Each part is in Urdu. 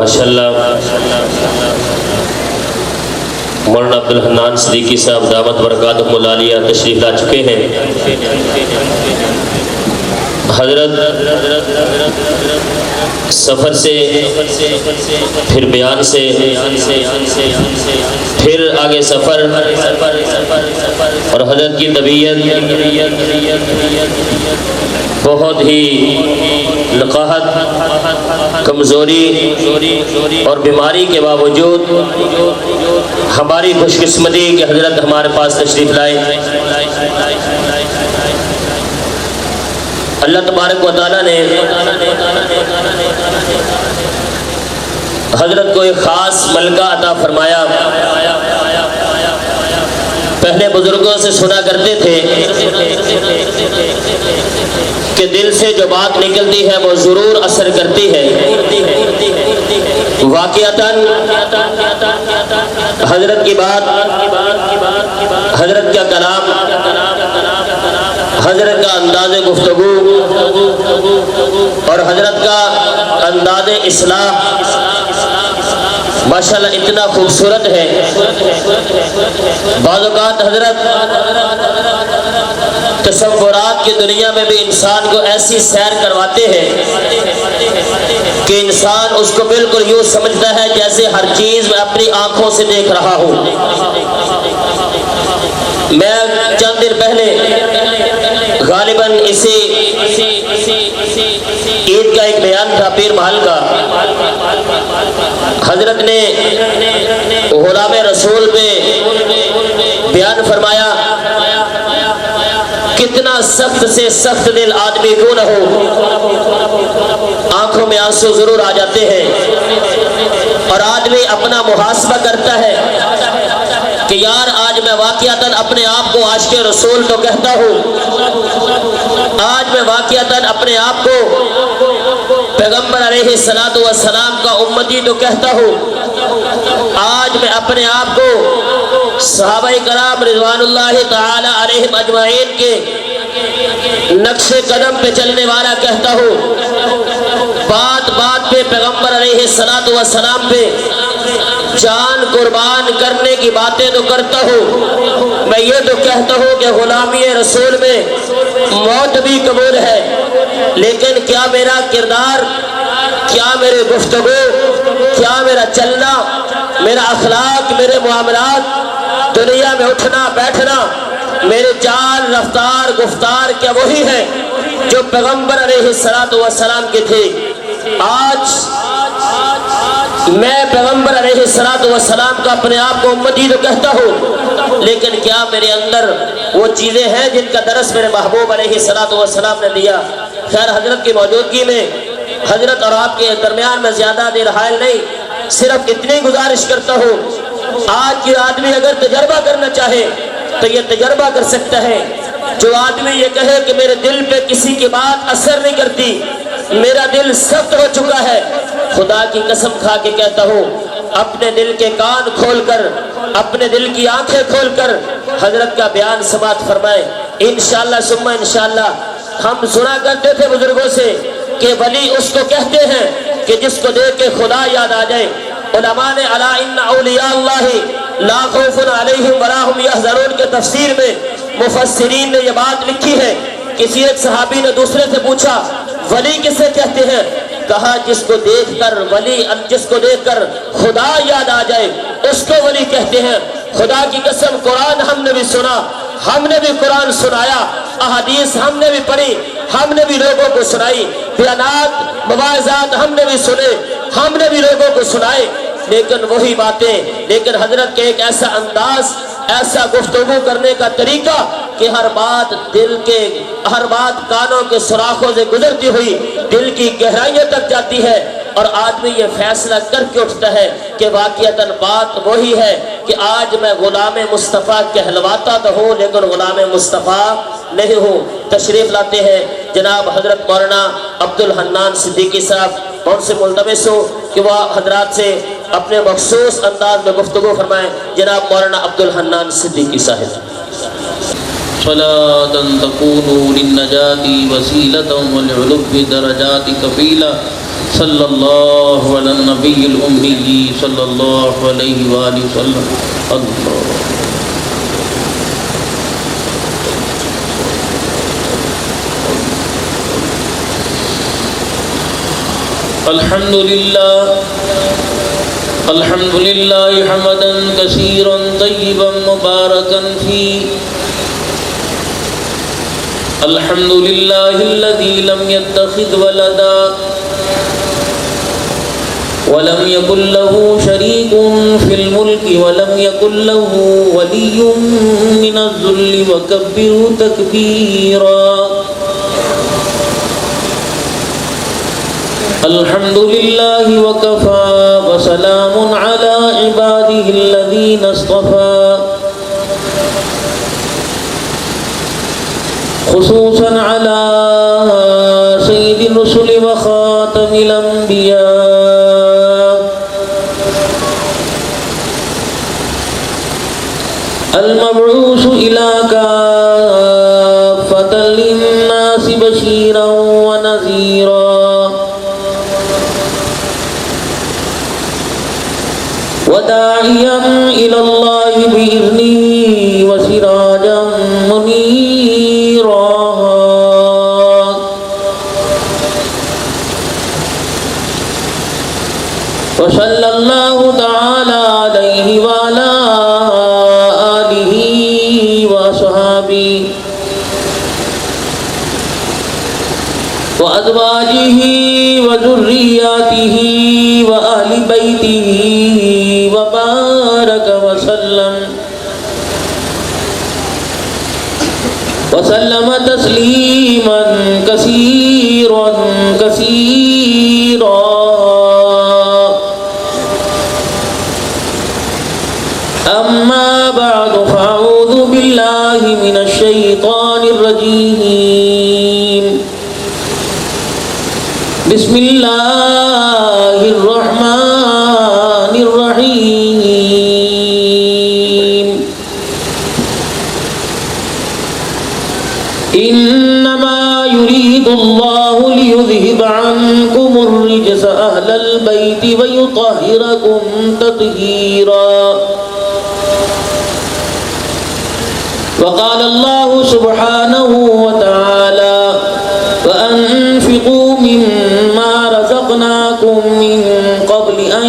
ماشاءاللہ مولانا عبدالحنان صدیقی صاحب دعوت برکاتہم العالیہ تشریف لا چکے ہیں۔ حضرت سفر سے پھر بیان سے پھر آگے سفر اور حضرت کی طبیعت بہت ہی نقاہت کمزوری اور بیماری کے باوجود ہماری خوش قسمتی کہ حضرت ہمارے پاس تشریف لائے۔ اللہ تبارک و تعالیٰ نے حضرت کو ایک خاص ملکہ عطا فرمایا۔ پہلے بزرگوں سے سنا کرتے تھے کہ دل سے جو بات نکلتی ہے وہ ضرور اثر کرتی ہے۔ واقعتاً حضرت کی بات، حضرت کا کلام، حضرت کا انداز گفتگو اور حضرت کا انداز اصلاح ماشاءاللہ اتنا خوبصورت ہے۔ بعض اوقات حضرت تصورات کی دنیا میں بھی انسان کو ایسی سیر کرواتے ہیں کہ انسان اس کو بالکل یوں سمجھتا ہے جیسے ہر چیز میں اپنی آنکھوں سے دیکھ رہا ہوں۔ میں چند دن پہلے غالباً اسی عید کا ایک بیان تھا پیر محل کا، حضرت نے غلام رسول پہ بیان فرمایا کتنا سخت سے سخت دل آدمی کیوں نہ ہو، آنکھوں میں آنسو ضرور آ جاتے ہیں اور آدمی اپنا محاسبہ کرتا ہے کہ یار آج میں واقعتاً اپنے آپ کو عاشق رسول تو کہتا ہوں، آج میں واقعتاً اپنے آپ کو پیغمبر علیہ السلام کا امتی تو کہتا ہوں، آج میں اپنے آپ کو صحابہ کرام رضوان اللہ تعالی علیہم اجمعین کے نقش قدم پہ چلنے والا کہتا ہوں، بات بات پہ پیغمبر علیہ السلام پہ جان قربان کرنے کی باتیں تو کرتا ہوں، میں یہ تو کہتا ہوں کہ غلامی رسول میں موت بھی قبول ہے، لیکن کیا میرا کردار، کیا میرے گفتگو، کیا میرا چلنا، میرا اخلاق، میرے معاملات، دنیا میں اٹھنا بیٹھنا، میرے چال رفتار گفتار کیا وہی ہے جو پیغمبر علیہ السلام کے تھے؟ آج میں پیغمبر علیہ السلام کا اپنے آپ کو امتی تو کہتا ہوں، لیکن کیا میرے اندر وہ چیزیں ہیں جن کا درس میرے محبوب علیہ السلام نے دیا؟ خیر حضرت کی موجودگی میں حضرت اور آپ کے درمیان میں زیادہ دیر حائل نہیں، صرف اتنی گزارش کرتا ہوں، آج کی آدمی اگر تجربہ کرنا چاہے تو یہ تجربہ کر سکتا ہے۔ جو آدمی یہ کہے کہ میرے دل پہ کسی کی بات اثر نہیں کرتی، میرا دل سخت ہو چکا ہے، خدا کی قسم کھا کے کہتا ہوں اپنے دل کے کان کھول کر، اپنے دل کی آنکھیں کھول کر حضرت کا بیان سماعت فرمائیں۔ انشاءاللہ ثم انشاءاللہ ہم سنا کرتے تھے بزرگوں سے کہ ولی اس کو کہتے ہیں کہ جس کو دیکھ کے خدا یاد آ جائے۔ علماء نے الا ان اولیاء اللہ لا خوف علیہم ولا هم یحزنون کے تفسیر میں مفسرین نے یہ بات لکھی ہے۔ کسی ایک صحابی نے دوسرے سے پوچھا ولی کسے کہتے ہیں؟ کہا جس کو دیکھ کر ولی، جس کو دیکھ کر خدا یاد آ جائے اس کو ولی کہتے ہیں۔ خدا کی قسم قرآن ہم نے بھی سنا، ہم نے بھی قرآن سنایا، احادیث ہم نے بھی پڑھی، ہم نے بھی لوگوں کو سنائی، بیانات مواعظات ہم نے بھی سنے، ہم نے بھی لوگوں کو سنائے، لیکن وہی باتیں، لیکن حضرت کے ایک ایسا انداز، ایسا گفتگو کرنے کا طریقہ کہ ہر بات کانوں کے سوراخوں سے گزرتی ہوئی دل کی گہرائیوں تک جاتی ہے، اور آدمی یہ فیصلہ کر کے اٹھتا ہے کہ واقعتاً بات وہی ہے کہ آج میں غلام مصطفیٰ کہلواتا تو ہوں لیکن غلام مصطفیٰ نہیں ہوں۔ تشریف لاتے ہیں جناب حضرت مولانا عبدالحنان صدیقی صاحب، ان سے ملتمس ہو کہ وہ حضرات سے اپنے مخصوص انداز میں گفتگو فرمائیں۔ جناب مولانا عبدالحنان صدیقی صاحب۔ صلاة تكون للنجاة وسيلة ولعلو درجات كفيلة صلی اللہ علی النبی الامی صلی اللہ علیہ وآلہ وسلم. اللہ الحمد للہ حمدا کثیرا طیبا مبارکا فیہ. الحمد للہ الذی لم يتخذ ولدا ولم يكن له شريك في الملك ولم يكن له ولي من الذل وكبره تكبيرا. الحمد لله وكفى وسلام على عباده الذين اصطفى خصوصا على سيد الرسل وخاتم الأنبياء المبعوث إلى كافة للناس بشيرا ونذيرا وداعيا إلى الله بإذنه وسراجا منيرا. وصلى الله تعالى عليه وعلى آله وأصحابه وأزواجه وذرياته وأهل بيته وبارك وسلم تسليما كثيرا كثيرا. أما بعد فأعوذ بالله من الشيطان الرجيم. بسم الله الرحمن الرحيم. إنما يريد الله ليذهب عنكم الرجس أهل البيت ويطهركم تطهيرا. وقال الله سبحانه وتعالى وأنفقوا مما رزقناكم من قبل أن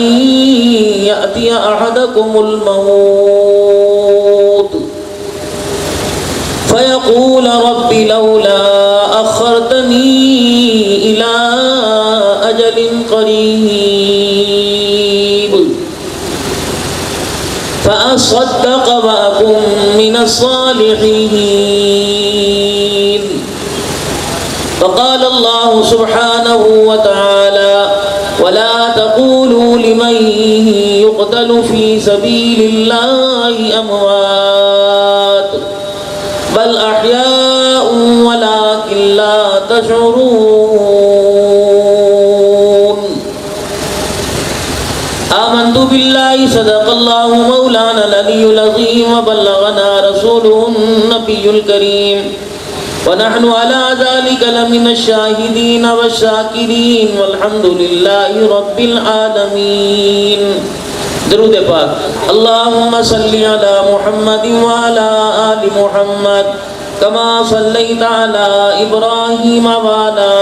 يأتي أحدكم الموت فيقول رب لولا أخرتني إلى أجل قريب فأصدق وأكن من الصالحين. فقال الله سبحانه وتعالى ولا تقولوا لمن يقتل في سبيل الله أموات بل أحياء ولكن لا تشعرون. آمنت بالله صدق الله مولانا العلي العظيم وبلغنا رسوله النبي الكريم ونحن على ذلك لمن الشاهدين والشاكرين والحمد لله رب العالمين. درود پاک. اللهم صل على محمد وعلى آل محمد كما صليت على إبراهيم وعلى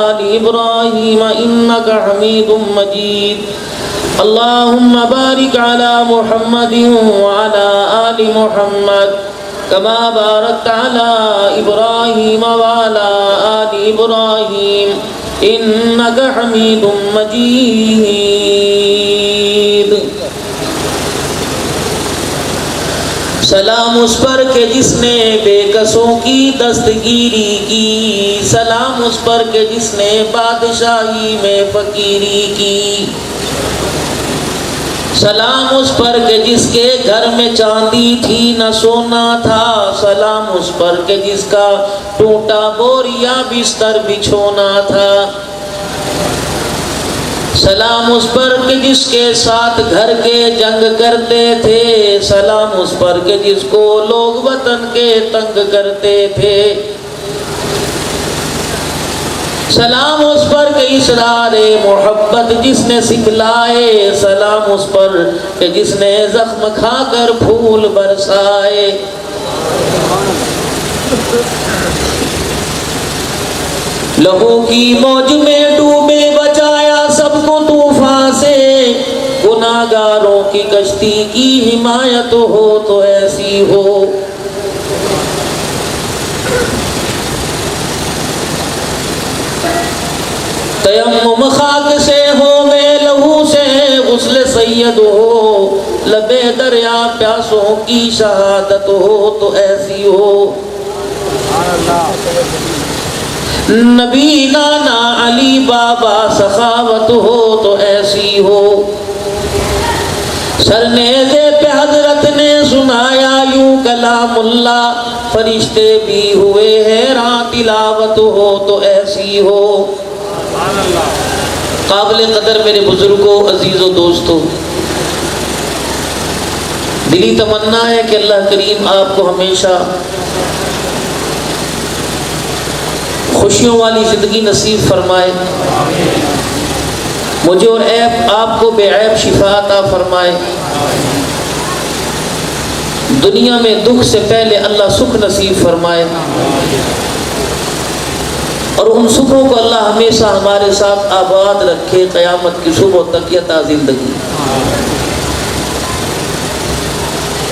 آل إبراهيم إنك حميد مجيد. اللهم بارك على محمد وعلى آل محمد كما باركت على إبراهيم وعلى آل إبراهيم إنك حميد مجيد. سلام اس پر کہ جس نے بے کسوں کی دستگیری کی، سلام اس پر کہ جس نے بادشاہی میں فقیری کی، سلام اس پر کہ جس کے گھر میں چاندی تھی نہ سونا تھا، سلام اس پر کہ جس کا ٹوٹا بوریا بستر بچھونا تھا، سلام اس پر کہ جس کے ساتھ گھر کے جنگ کرتے تھے، سلام اس پر کہ جس کو لوگ وطن کے تنگ کرتے تھے، سلام اس پر کہ اسرار محبت جس نے سکھلائے، سلام اس پر کہ جس نے زخم کھا کر پھول برسائے۔ لہو کی موج میں ڈوبے بچایا سب کو طوفان سے، گناہگاروں کی کشتی کی حمایت ہو تو ایسی ہو۔ تیمم خاک سے ہو میں لہو سے غسل سید ہو، لبے دریا پیاسوں کی شہادت ہو تو ایسی ہو۔ نبی نانا علی بابا سخاوت ہو تو ایسی ہو۔ سرنیزے پہ حضرت نے سنایا یوں کلام اللہ، فرشتے بھی ہوئے حیران تلاوت ہو تو ایسی ہو۔ قابل قدر میرے بزرگوں، عزیزوں، دوستوں، دلی تمنا ہے کہ اللہ کریم آپ کو ہمیشہ خوشیوں والی زندگی نصیب فرمائے، مجھے اور آپ کو بے عیب شفا عطا فرمائے۔ دنیا میں دکھ سے پہلے اللہ سکھ نصیب فرمائے، اور ان سکھوں کو اللہ ہمیشہ ہمارے ساتھ آباد رکھے قیامت کی صبح تک یا تا زندگی۔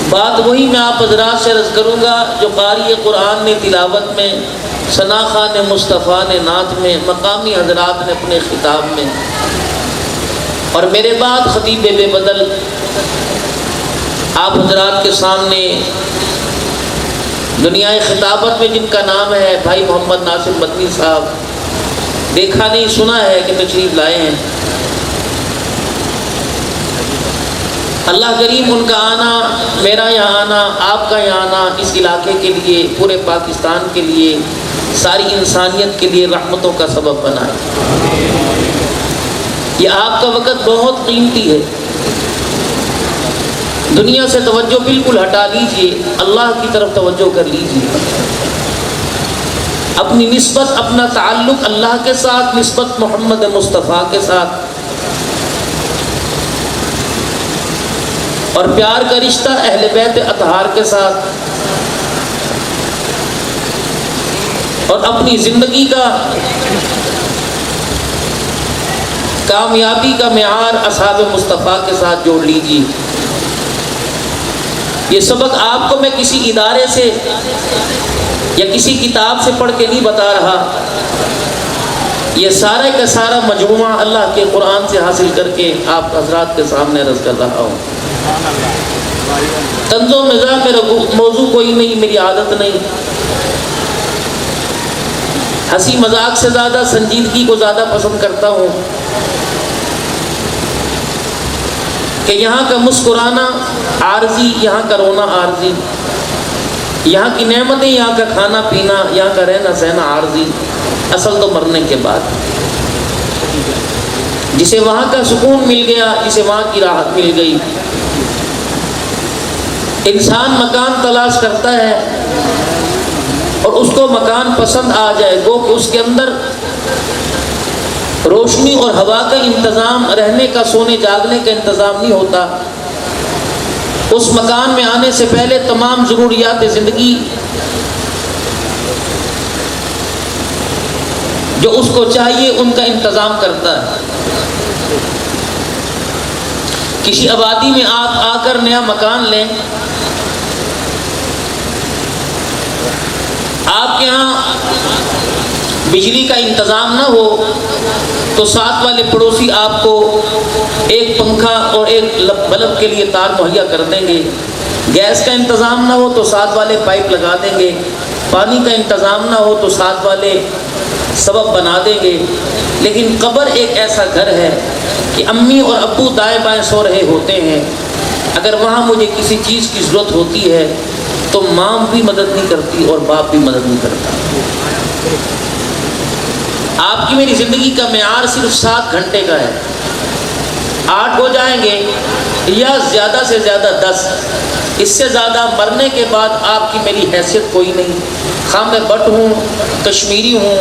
بات وہی میں آپ حضرات سے عرض کروں گا جو قاری قرآن نے تلاوت میں، ثنا خان مصطفیٰ نے نعت میں، مقامی حضرات نے اپنے خطاب میں، اور میرے بعد خطیب بے بدل آپ حضرات کے سامنے دنیائے خطابت میں جن کا نام ہے بھائی محمد ناصر مدنی صاحب، دیکھا نہیں سنا ہے کہ تشریف لائے ہیں۔ اللہ کریم ان کا آنا، میرا یہاں آنا، آپ کا یہاں آنا اس علاقے کے لیے، پورے پاکستان کے لیے، ساری انسانیت کے لیے رحمتوں کا سبب بنائے۔ یہ آپ کا وقت بہت قیمتی ہے، دنیا سے توجہ بالکل ہٹا لیجئے، اللہ کی طرف توجہ کر لیجئے، اپنی نسبت، اپنا تعلق اللہ کے ساتھ، نسبت محمد مصطفیٰ کے ساتھ، اور پیار کا رشتہ اہل بیت اطہار کے ساتھ، اور اپنی زندگی کا کامیابی کا معیار اصحاب مصطفیٰ کے ساتھ جوڑ لیجیے۔ یہ سبق آپ کو میں کسی ادارے سے یا کسی کتاب سے پڑھ کے نہیں بتا رہا، یہ سارا کا سارا مجموعہ اللہ کے قرآن سے حاصل کر کے آپ حضرات کے سامنے عرض کر رہا ہوں۔ طنز و مزاح میرا موضوع کوئی نہیں، میری عادت نہیں، ہنسی مذاق سے زیادہ سنجیدگی کو زیادہ پسند کرتا ہوں، کہ یہاں کا مسکرانا عارضی، یہاں کا رونا عارضی، یہاں کی نعمتیں، یہاں کا کھانا پینا، یہاں کا رہنا سہنا عارضی، اصل تو مرنے کے بعد۔ جسے وہاں کا سکون مل گیا، جسے وہاں کی راحت مل گئی، انسان مکان تلاش کرتا ہے اور اس کو مکان پسند آ جائے، گو کہ اس کے اندر روشنی اور ہوا کا انتظام، رہنے کا، سونے جاگنے کا انتظام نہیں ہوتا، اس مکان میں آنے سے پہلے تمام ضروریات زندگی جو اس کو چاہیے ان کا انتظام کرتا ہے۔ کسی آبادی میں آپ آ کر نیا مکان لیں، آپ کے ہاں بجلی کا انتظام نہ ہو تو ساتھ والے پڑوسی آپ کو ایک پنکھا اور ایک بلب کے لیے تار مہیا کر دیں گے، گیس کا انتظام نہ ہو تو ساتھ والے پائپ لگا دیں گے، پانی کا انتظام نہ ہو تو ساتھ والے سبب بنا دیں گے۔ لیکن قبر ایک ایسا گھر ہے کہ امی اور ابو دائیں بائیں سو رہے ہوتے ہیں، اگر وہاں مجھے کسی چیز کی ضرورت ہوتی ہے تو ماں بھی مدد نہیں کرتی اور باپ بھی مدد نہیں کرتا۔ آپ کی میری زندگی کا معیار صرف 7 گھنٹے کا ہے، 8 ہو جائیں گے یا زیادہ سے زیادہ 10، اس سے زیادہ مرنے کے بعد آپ کی میری حیثیت کوئی نہیں، خواہ میں بٹ ہوں، کشمیری ہوں،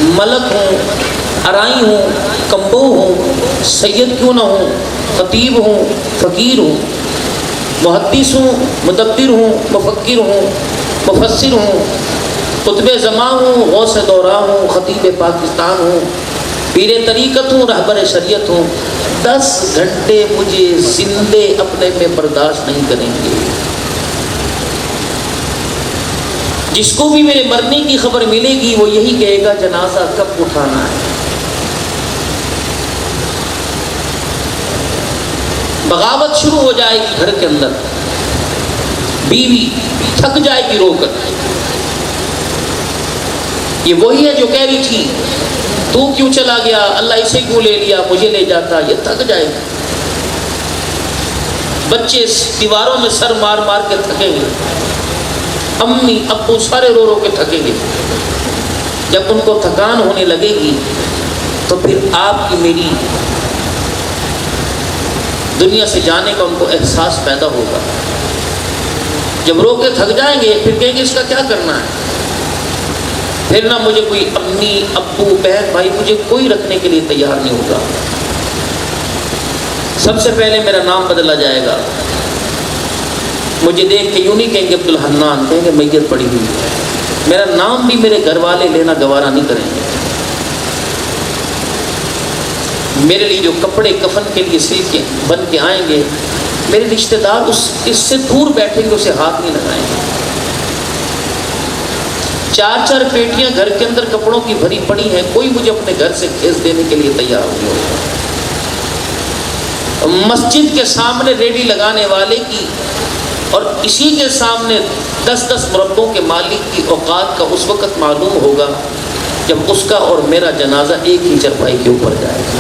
ملک ہوں، ارائی ہوں، کمبو ہوں، سید کیوں نہ ہوں، خطیب ہوں، فقیر ہوں، محدث ہوں، مدبر ہوں، مفکر ہوں، مفسر ہوں، قطب زمان ہوں، غوث دورہ ہوں، خطیب پاکستان ہوں، پیر طریقت ہوں، رہبر شریعت ہوں، 10 گھنٹے مجھے زندے اپنے میں برداشت نہیں کریں گے۔ جس کو بھی میرے مرنے کی خبر ملے گی وہ یہی کہے گا جنازہ کب اٹھانا ہے۔ بغاوت شروع ہو جائے گی گھر کے اندر، بیوی تھک جائے گی رو کر، یہ وہی ہے جو کہہ رہی تھی تو کیوں چلا گیا، اللہ اسے کیوں لے لیا، مجھے لے جاتا، یہ تھک جائے گا۔ بچے دیواروں میں سر مار مار کے تھکیں گے، امی ابو سارے رو رو کے تھکیں گے۔ جب ان کو تھکان ہونے لگے گی تو پھر آپ کی میری دنیا سے جانے کا ان کو احساس پیدا ہوگا۔ جب رو کے تھک جائیں گے پھر کہیں گے اس کا کیا کرنا ہے، پھر نہ مجھے کوئی امی ابو بہن بھائی مجھے کوئی رکھنے کے لیے تیار نہیں ہوگا۔ سب سے پہلے میرا نام بدلا جائے گا، مجھے دیکھ کے یوں نہیں کہیں گے عبدالحنان، کہیں گے میت پڑی ہوئی ہے۔ میرا نام بھی میرے گھر والے لینا گوارا نہیں کریں گے۔ میرے لیے جو کپڑے کفن کے لیے سل کے بن کے آئیں گے، میرے رشتہ دار اس سے دور بیٹھیں گے، اسے ہاتھ نہیں لگائیں گے۔ 4 پیٹیاں گھر کے اندر کپڑوں کی بھری پڑی ہیں، کوئی مجھے اپنے گھر سے کھینچ دینے کے لیے تیار نہیں ہوگا۔ مسجد کے سامنے ریڈی لگانے والے کی اور اسی کے سامنے 10 مربوں کے مالک کی اوقات کا اس وقت معلوم ہوگا جب اس کا اور میرا جنازہ ایک ہی چرپائی کے اوپر جائے گا۔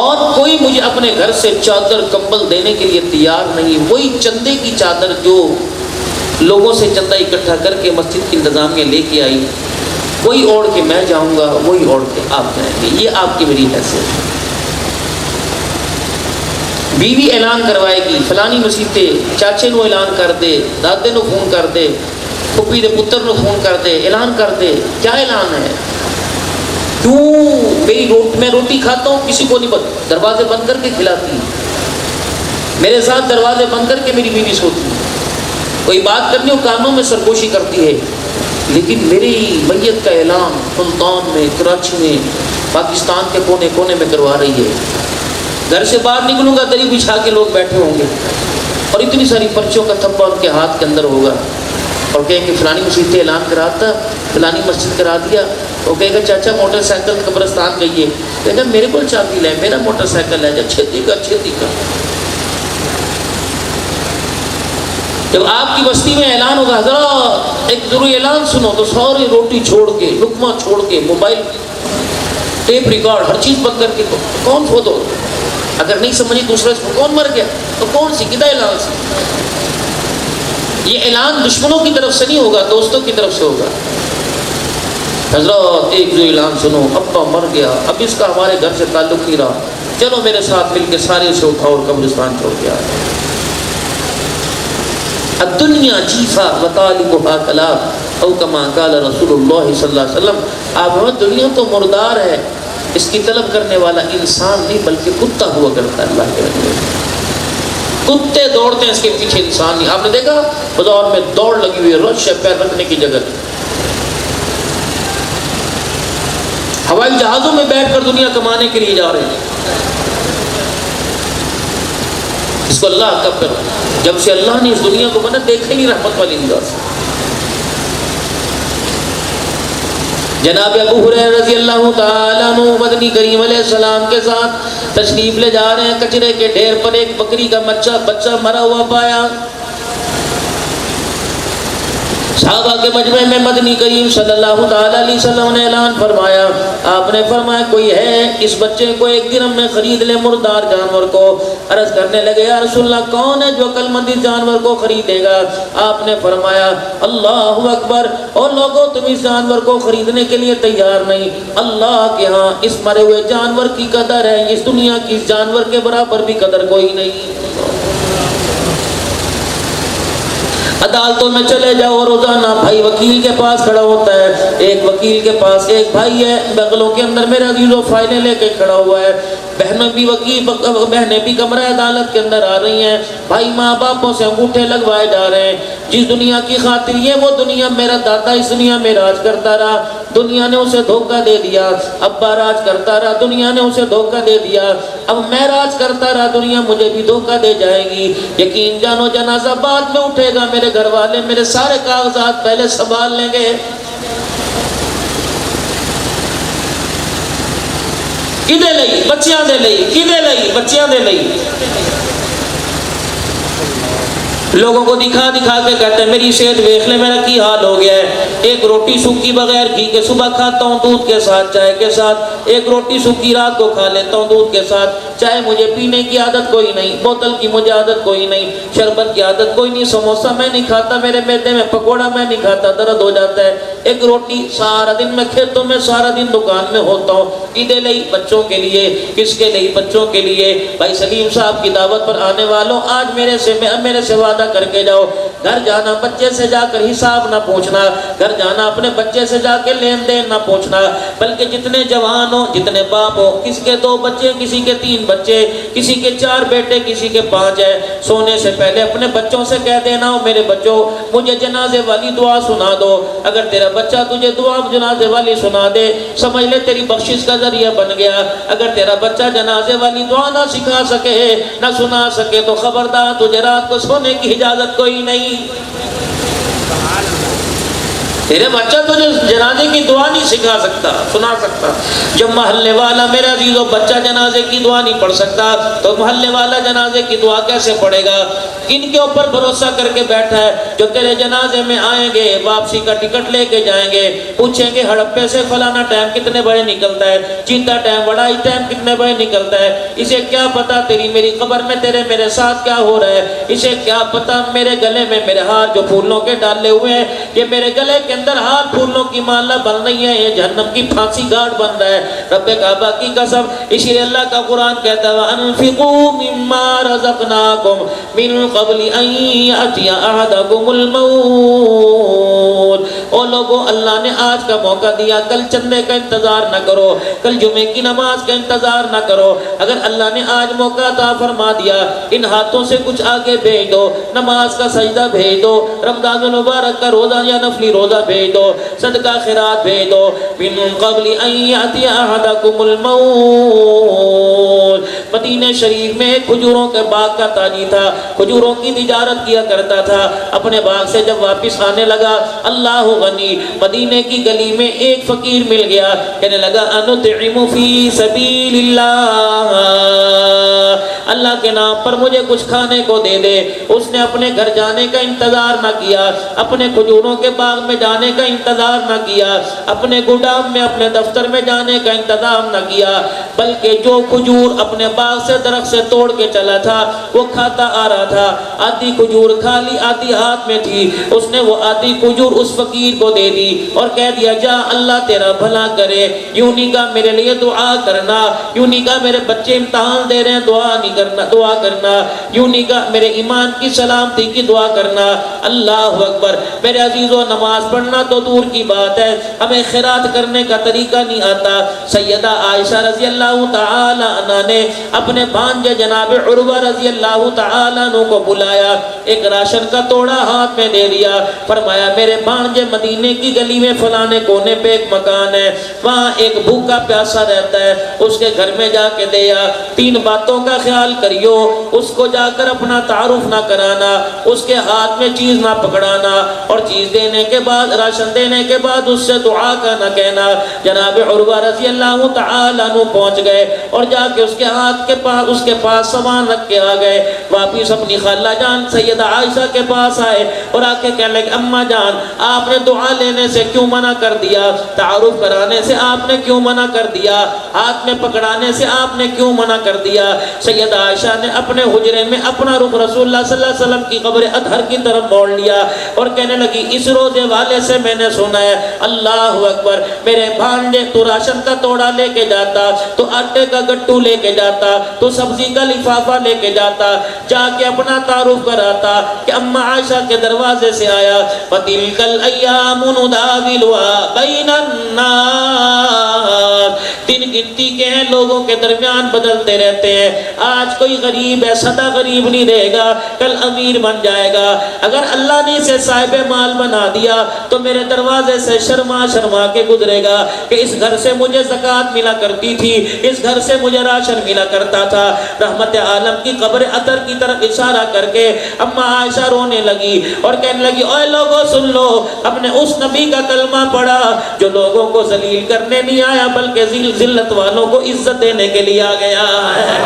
اور کوئی مجھے اپنے گھر سے چادر کمبل دینے کے لیے تیار نہیں، وہی چندے کی چادر جو لوگوں سے چندہ اکٹھا کر کے مسجد کی انتظامیہ لے کے آئی، وہی اوڑھ کے میں جاؤں گا، وہی اوڑھ کے آپ جائیں گے۔ یہ آپ کی میری حیثیت ہے۔ بیوی اعلان کروائے گی فلانی مسیتے چاچے نو اعلان کر دے، دادے نو فون کر دے، پھپھی دے پتر نو فون کر دے، اعلان کر دے۔ کیا اعلان ہے؟ کیوں میں روٹی کھاتا ہوں کسی کو نہیں دروازے بند کر کے کھلاتی، میرے ساتھ دروازے بند کر کے میری بیوی سوتی، کوئی بات کرنی ہو کانوں میں سرگوشی کرتی ہے، لیکن میری میت کا اعلان ملتان میں، کراچی میں، پاکستان کے کونے کونے میں کروا رہی ہے۔ گھر سے باہر نکلوں گا دری بچھا کے لوگ بیٹھے ہوں گے اور اتنی ساری پرچوں کا تھپا ان کے ہاتھ کے اندر ہوگا اور کہیں کہ فلانی مسجد اعلان کراتا، فلانی مسجد کرا دیا۔ وہ کہے گا چاچا موٹر سائیکل قبرستان گئی ہے، کہے گا میرے کو چابی لے، میرا موٹر سائیکل ہے، جا چھتی کا۔ جب آپ کی بستی میں اعلان ہوگا حضرات ایک ضروری اعلان سنو، تو سارے روٹی چھوڑ کے، لقمہ چھوڑ کے، موبائل ٹیپ ریکارڈ ہر چیز بند کر کے کون فوت ہو، اگر نہیں سمجھی دوسرا اس کو کون مر گیا تو کون سی کدھا اعلان سی۔ یہ اعلان دشمنوں کی طرف سے نہیں ہوگا، دوستوں کی طرف سے ہوگا۔ حضرات ایک جو اعلان سنو، ابا مر گیا، اب اس کا ہمارے گھر سے تعلق نہیں رہا، چلو میرے ساتھ مل کے سارے اسے اٹھاؤ اور قبرستان چھوڑ کے آئے۔ الدنیا جیفا وطالبها کلاب او کما قال رسول اللہ صلی اللہ علیہ وسلم۔ آپ دنیا تو مردار ہے، اس کی طلب کرنے والا انسان نہیں بلکہ کتا ہوا کرتا ہے۔ اللہ کے رسول کتے دوڑتے ہیں اس کے پیچھے، انسان نہیں۔ آپ نے دیکھا بازار میں دوڑ لگی ہوئی ہے، رش ہے، پیر رکھنے کی جگہ۔ ہوائی جہازوں میں بیٹھ کر دنیا کمانے کے لیے جا رہے ہیں۔ اس کو اللہ کب کر، جب سے اللہ نے اس دنیا کو بنا دیکھا ہی نہیں رحمت والی نگاہ سے۔ جناب ابو ہریرہ رضی اللہ تعالیٰ عنہ مدنی کریم علیہ السلام کے ساتھ تشریف لے جا رہے ہیں، کچرے کے ڈھیر پر ایک بکری کا بچہ مرا ہوا پایا۔ صحابہ کے مجمع میں مدنی کریم صلی اللہ تعالیٰ علیہ وسلم نے اعلان فرمایا، آپ نے فرمایا کوئی ہے اس بچے کو ایک درہم میں خرید لے، مردار جانور کو۔ عرض کرنے لگے یا رسول اللہ کون ہے جو عقل مند اس جانور کو خریدے گا؟ آپ نے فرمایا اللہ اکبر، اور لوگوں تم اس جانور کو خریدنے کے لیے تیار نہیں، اللہ کے ہاں اس مرے ہوئے جانور کی قدر ہے، اس دنیا کی اس جانور کے برابر بھی قدر کوئی نہیں۔ عدالتوں میں چلے جاؤ روزانہ بھائی وکیل کے پاس کھڑا ہوتا ہے، ایک وکیل کے پاس ایک بھائی ہے بغلوں کے اندر میرے عزیزوں فائلیں لے کے کھڑا ہوا ہے، بہنیں بھی کمرہ عدالت کے اندر آ رہی ہیں، بھائی ماں باپوں سے انگوٹھے لگوائے جا رہے ہیں، جس دنیا کی خاطر یہ وہ دنیا میرا دادا اس دنیا میں راج کرتا رہا، دنیا نے اسے دھوکہ دے دیا، ابا راج کرتا رہا، دنیا نے اسے دھوکہ دے دیا، اب میں راج کرتا رہا، دنیا مجھے بھی دھوکہ دے جائے گی، یقین جانو جنازہ بعد میں اٹھے گا، میرے گھر والے میرے سارے کاغذات پہلے سنبھال لیں گے۔ کدے لئی بچیاں دے لئی، کدے لئی بچیاں دے لئی، لوگوں کو دکھا دکھا کے کہتے ہیں میری صحت دیکھ لے میرا کی حال ہو گیا ہے، ایک روٹی سوکھی بغیر گھی کے صبح کھاتا ہوں دودھ کے ساتھ چائے کے ساتھ، ایک روٹی سوکھی رات کو کھا لیتا ہوں دودھ کے ساتھ، چائے مجھے پینے کی عادت کوئی نہیں، بوتل کی مجھے عادت کوئی نہیں، شربت کی عادت کوئی نہیں، سموسہ میں نہیں کھاتا، میرے معدے میں پکوڑا میں نہیں کھاتا، درد ہو جاتا ہے، ایک روٹی سارا دن میں کھیتوں میں سارا دن دکان میں ہوتا ہوں، عیدے لئی بچوں کے لیے، کس کے لیے بچوں کے لیے، بھائی سلیم صاحب کی دعوت پر آنے والوں آج میرے سے وعدہ کر کے جاؤ، گھر جانا بچے سے جا کر حساب نہ پوچھنا، گھر جانا اپنے بچے سے جا کے لین دین نہ پوچھنا، بلکہ جتنے جوان ہو جتنے باپ ہو، کسی کے 2 بچے کسی کے 3 بچے، کسی کے 4 بیٹے کسی کے 5 ہے، سونے سے پہلے اپنے بچوں سے کہہ دینا ہو میرے بچوں مجھے جنازے والی دعا سنا دو، اگر تیرا بچہ تجھے دعا جنازے والی سنا دے سمجھ لے تیری بخشش کا ذریعہ بن گیا، اگر تیرا بچہ جنازے والی دعا نہ سکھا سکے نہ سنا سکے تو خبردار تجھے رات کو سونے کی اجازت کوئی نہیں، تیرے بچہ تو جو جنازے کی دعا نہیں سکھا سکتا سنا سکتا، جب محلے والا میرے عزیزو بچہ جنازے کی دعا نہیں پڑھ سکتا تو محلے والا جنازے کی دعا کیسے پڑھے گا؟ کن کے اوپر بھروسہ کر کے بیٹھا ہے جو تیرے جنازے میں آئیں گے، واپسی کا ٹکٹ لے کے جائیں گے، پوچھیں گے ہڑپے سے فلانا ٹائم کتنے بجے نکلتا ہے، چیتا ٹائم وڑائی ٹائم کتنے بجے نکلتا ہے، اسے کیا پتا تیری میری قبر میں تیرے میرے ساتھ کیا ہو رہا ہے، اسے کیا پتا میرے گلے میں میرے ہاتھ جو پھولوں کے ڈالے ہوئے ہیں یہ میرے گلے کے اندر ہاتھ پھولوں کی مالا بن رہی ہے، یہ جہنم کی پھانسی گاٹ بن رہا ہے، رب کعبہ کی قسم، اسی لیے اللہ کا قرآن کہتا ہے وَأَنفِقُوا مِمَّا رَزَقْنَاكُمْ مِن قَبْلِ أَن يَأْتِيَ أَحَدَكُمُ الْمَوْتُ، او لوگوں اللہ نے آج کا موقع دیا، کل چندے کا انتظار نہ کرو، کل جمعے کی نماز کا انتظار نہ کرو، اگر اللہ نے آج موقع عطا فرما دیا ان ہاتھوں سے کچھ آگے بھیج دو، نماز کا سجدہ بھیج دو، رمضان المبارک کا روزہ یا نفلی روزہ بھیج دو، صدقہ خیرات بھیج دو، من قبل ان یاتی احدکم الموت۔ مدینہ شریف میں ایک کھجوروں کے باغ کا تاجی تھا، کھجوروں کی تجارت کیا کرتا تھا، اپنے باغ سے جب واپس آنے لگا اللہ غنی، مدینہ کی گلی میں ایک فقیر مل گیا، کہنے لگا انطعم فی سبیل اللہ، اللہ کے نام پر مجھے کچھ کھانے کو دے دے۔ اس نے اپنے گھر جانے کا انتظار نہ کیا، اپنے کھجوروں کے باغ میں جانے کا انتظار نہ کیا، اپنے گودام میں اپنے دفتر میں جانے کا انتظام نہ کیا، بلکہ جو کھجور اپنے باغ سے درخت سے توڑ کے چلا تھا وہ کھاتا آ رہا تھا، آدھی کھجور کھا لی آدھی ہاتھ میں تھی، اس نے وہ آدھی کھجور اس فقیر کو دے دی اور کہہ دیا جا اللہ تیرا بھلا کرے، یوں نہیں کہا میرے لیے دعا کرنا، یوں نہیں کہا میرے بچے امتحان دے رہے ہیں دعا نہیں کرنا، دعا کرنا، یوں نہیں کہا میرے ایمان کی سلامتی کی دعا کرنا۔ اللہ اکبر، میرے عزیزو نماز پڑھنا تو دور کی بات ہے، ہمیں خیرات کرنے کا طریقہ نہیں آتا۔ سیدہ عائشہ رضی اللہ تعالی عنہ نے اپنے بھانجے جناب عروہ رضی اللہ تعالی عنہ کو بلایا، ایک راشن کا توڑا ہاتھ میں دے دیا، فرمایا میرے بھانجے مدینے کی گلی میں فلانے کونے پہ ایک مکان ہے، وہاں ایک بھوکا پیاسا رہتا ہے، اس کے گھر میں جا کے دیا، 3 باتوں کا خیال کریو، اس کو جا کر اپنا تعارف نہ کرانا، اس کے ہاتھ میں چیز نہ پکڑانا، اور چیز دینے کے بعد راشن دینے کے بعد اس سے دعا کا نہ کہنا۔ جناب عروہ رضی اللہ تعالیٰ عنہ پہنچ گئے اور جا کے اس کے ہاتھ کے پاس اس کے پاس سامان رکھ کے آ گئے، واپس اپنی خالہ جان سیدہ عائشہ کے پاس آئے اور آ کے کہنے لگے اماں جان آپ نے دعا لینے سے کیوں منع کر دیا، تعارف کرانے سے آپ نے کیوں منع کر دیا، ہاتھ میں پکڑانے سے آپ نے کیوں منع کر دیا؟ سیدہ سیدہ عائشہ نے اپنے حجرے میں اپنا رخ رسول اللہ صلی اللہ علیہ وسلم کی قبر اطہر کی طرف موڑ لیا اور کہنے لگی اس روزے والے سے میں نے سنا ہے اللہ اکبر میرے بھانجے تو راشن کا توڑا لے کے جاتا تو آٹے کا گٹو لے کے جاتا تو سبزی کا لفافہ لے کے جاتا جا کے اپنا تعارف کراتا کہ اماں عائشہ کے دروازے سے آیا وَتِلْكَ الْأَيَّامُ نُدَاوِلُهَا بَيْنَ النَّاسِ دن گنتی کے ہیں لوگوں کے درمیان بدلتے رہتے ہیں آج کوئی غریب ہے سدا غریب نہیں رہے گا کل امیر بن جائے گا اگر اللہ نے اسے صاحب مال بنا دیا تو میرے دروازے سے شرما شرما کے گزرے گا کہ اس گھر سے مجھے زکوٰۃ ملا کرتی تھی اس گھر سے مجھے راشن ملا کرتا تھا رحمت عالم کی قبر اطہر کی طرف اشارہ کر کے اماں عائشہ رونے لگی اور کہنے لگی اوے لوگوں سن لو اپنے اس نبی کا کلمہ پڑھا جو لوگوں کو ذلیل کرنے نہیں آیا بلکہ ذلت والوں کو عزت دینے کے لیے آ گیا ہے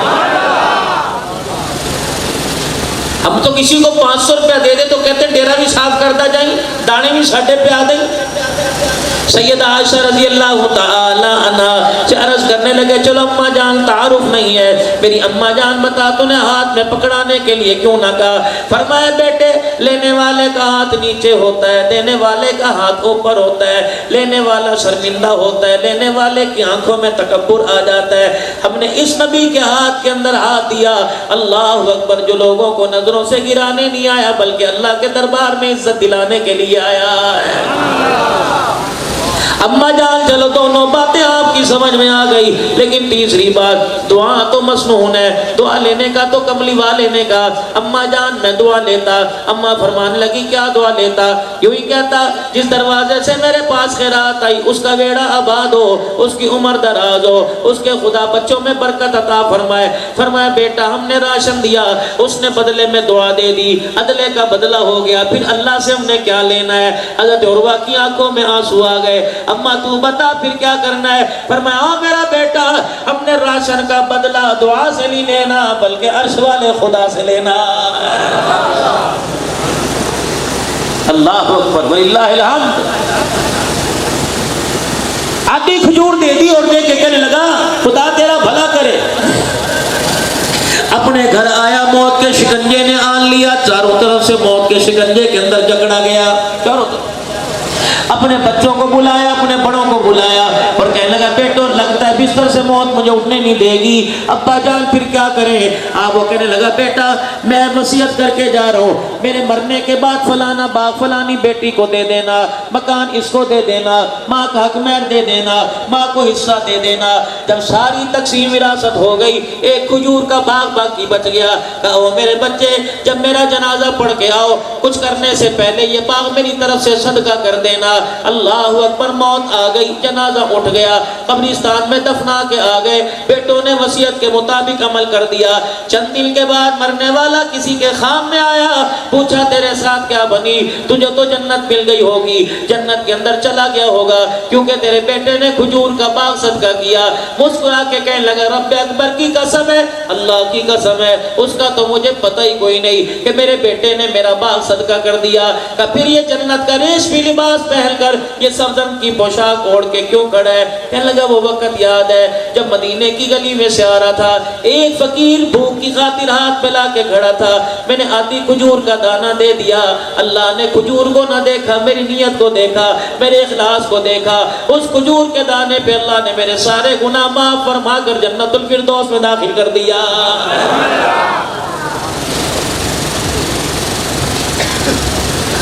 ہم تو کسی کو 500 روپیہ دے دے تو کہتے ہیں ڈیرا بھی صاف کرتا جائیں دانے بھی ساڈے پہ آ دیں سیدہ عائشہ رضی اللہ تعالی عنہ سے عرض کرنے لگے چلو اماں جان تعارف نہیں ہے میری اماں جان بتا تو نے ہاتھ میں پکڑانے کے لیے کیوں نہ کہا فرمایا بیٹے لینے والے کا ہاتھ نیچے ہوتا ہے دینے والے کا ہاتھ اوپر ہوتا ہے لینے والا شرمندہ ہوتا ہے لینے والے کی آنکھوں میں تکبر آ جاتا ہے ہم نے اس نبی کے ہاتھ کے اندر ہاتھ دیا اللہ اکبر جو لوگوں کو نظروں سے گرانے نہیں آیا بلکہ اللہ کے دربار میں عزت دلانے کے لیے آیا ہے اماں جان چلو دونوں باتیں آپ کی سمجھ میں آ گئی لیکن تیسری بات دعا تو مسنون ہے دعا لینے کا تو کملی والے کا اماں جان میں دعا لیتا اماں فرمانے لگی کیا دعا لیتا یوں ہی کہتا جس دروازے سے میرے پاس خیرات آئی اس کا بیڑا آباد ہو اس کی عمر دراز ہو اس کے خدا بچوں میں برکت عطا فرمائے فرمایا بیٹا ہم نے راشن دیا اس نے بدلے میں دعا دے دی عدلے کا بدلہ ہو گیا پھر اللہ سے ہم نے کیا لینا ہے حضرت عروہ کی آنکھوں میں آنسو آ گئے اماں تو بتا پھر کیا کرنا ہے فرمایا میرا بیٹا ہم نے راشن کا بدلہ دعا سے نہیں لینا بلکہ عرش والے خدا سے لینا اللہ اکبر وللہ الحمد آدھی کھجور دے دی اور دے کے کہنے لگا خدا تیرا بھلا کرے اپنے گھر آیا موت کے شکنجے نے آن لیا چاروں طرف سے موت کے شکنجے کے اندر جکڑا گیا چاروں طرف اپنے بچوں کو بلایا اپنے بڑوں کو بلایا اور کہنے لگا بیٹو لگتا ہے بستر سے موت مجھے اٹھنے نہیں دے گی ابا جان پھر کیا کریں آپ وہ کہنے لگا بیٹا میں وصیت کر کے جا رہا ہوں میرے مرنے کے بعد فلانا باغ فلانی بیٹی کو دے دینا مکان اس کو دے دینا ماں کا حق مہر دے دینا ماں کو حصہ دے دینا جب ساری تقسیم وراثت ہو گئی ایک کھجور کا باغ باقی بچ گیا کہا او میرے بچے جب میرا جنازہ پڑھ کے آؤ کچھ کرنے سے پہلے یہ باغ میری طرف سے صدقہ کر دینا اللہ اکبر موت آ گئی جنازہ اٹھ گیا قبرستان میں دفنا کے آ گئے بیٹوں نے وصیت کے مطابق عمل کر دیا چند دن کے بعد مرنے والا کسی کے خام میں آیا پوچھا تیرے ساتھ کیا بنی تجھے تو جنت مل گئی ہوگی جنت کے اندر چلا گیا ہوگا کیونکہ تیرے بیٹے نے کھجور کا باغ صدقہ کیا مسکرا کے کہنے لگا رب اکبر کی قسم ہے اللہ کی قسم ہے اس کا تو مجھے پتہ ہی کوئی نہیں کہ میرے بیٹے نے میرا باغ صدقہ کر دیا کہ پھر یہ جنت کا ریشمی لباس پہن کر یہ سبزم کی پوشاک اوڑھ کے کیوں کھڑا ہے کہنے لگا وہ وقت یاد ہے جب مدینے کی گلی میں سے آ رہا تھا ایک فقیر بھوک کی خاطر ہاتھ پھیلا کے کھڑا تھا میں نے آدھی کھجور کا دانہ دے دیا اللہ نے کھجور کو نہ دیکھا میری نیت کو دیکھا میرے اخلاص کو دیکھا اس کھجور کے دانے پہ اللہ نے میرے سارے گناہ معاف فرما کر جنت الفردوس میں داخل کر دیا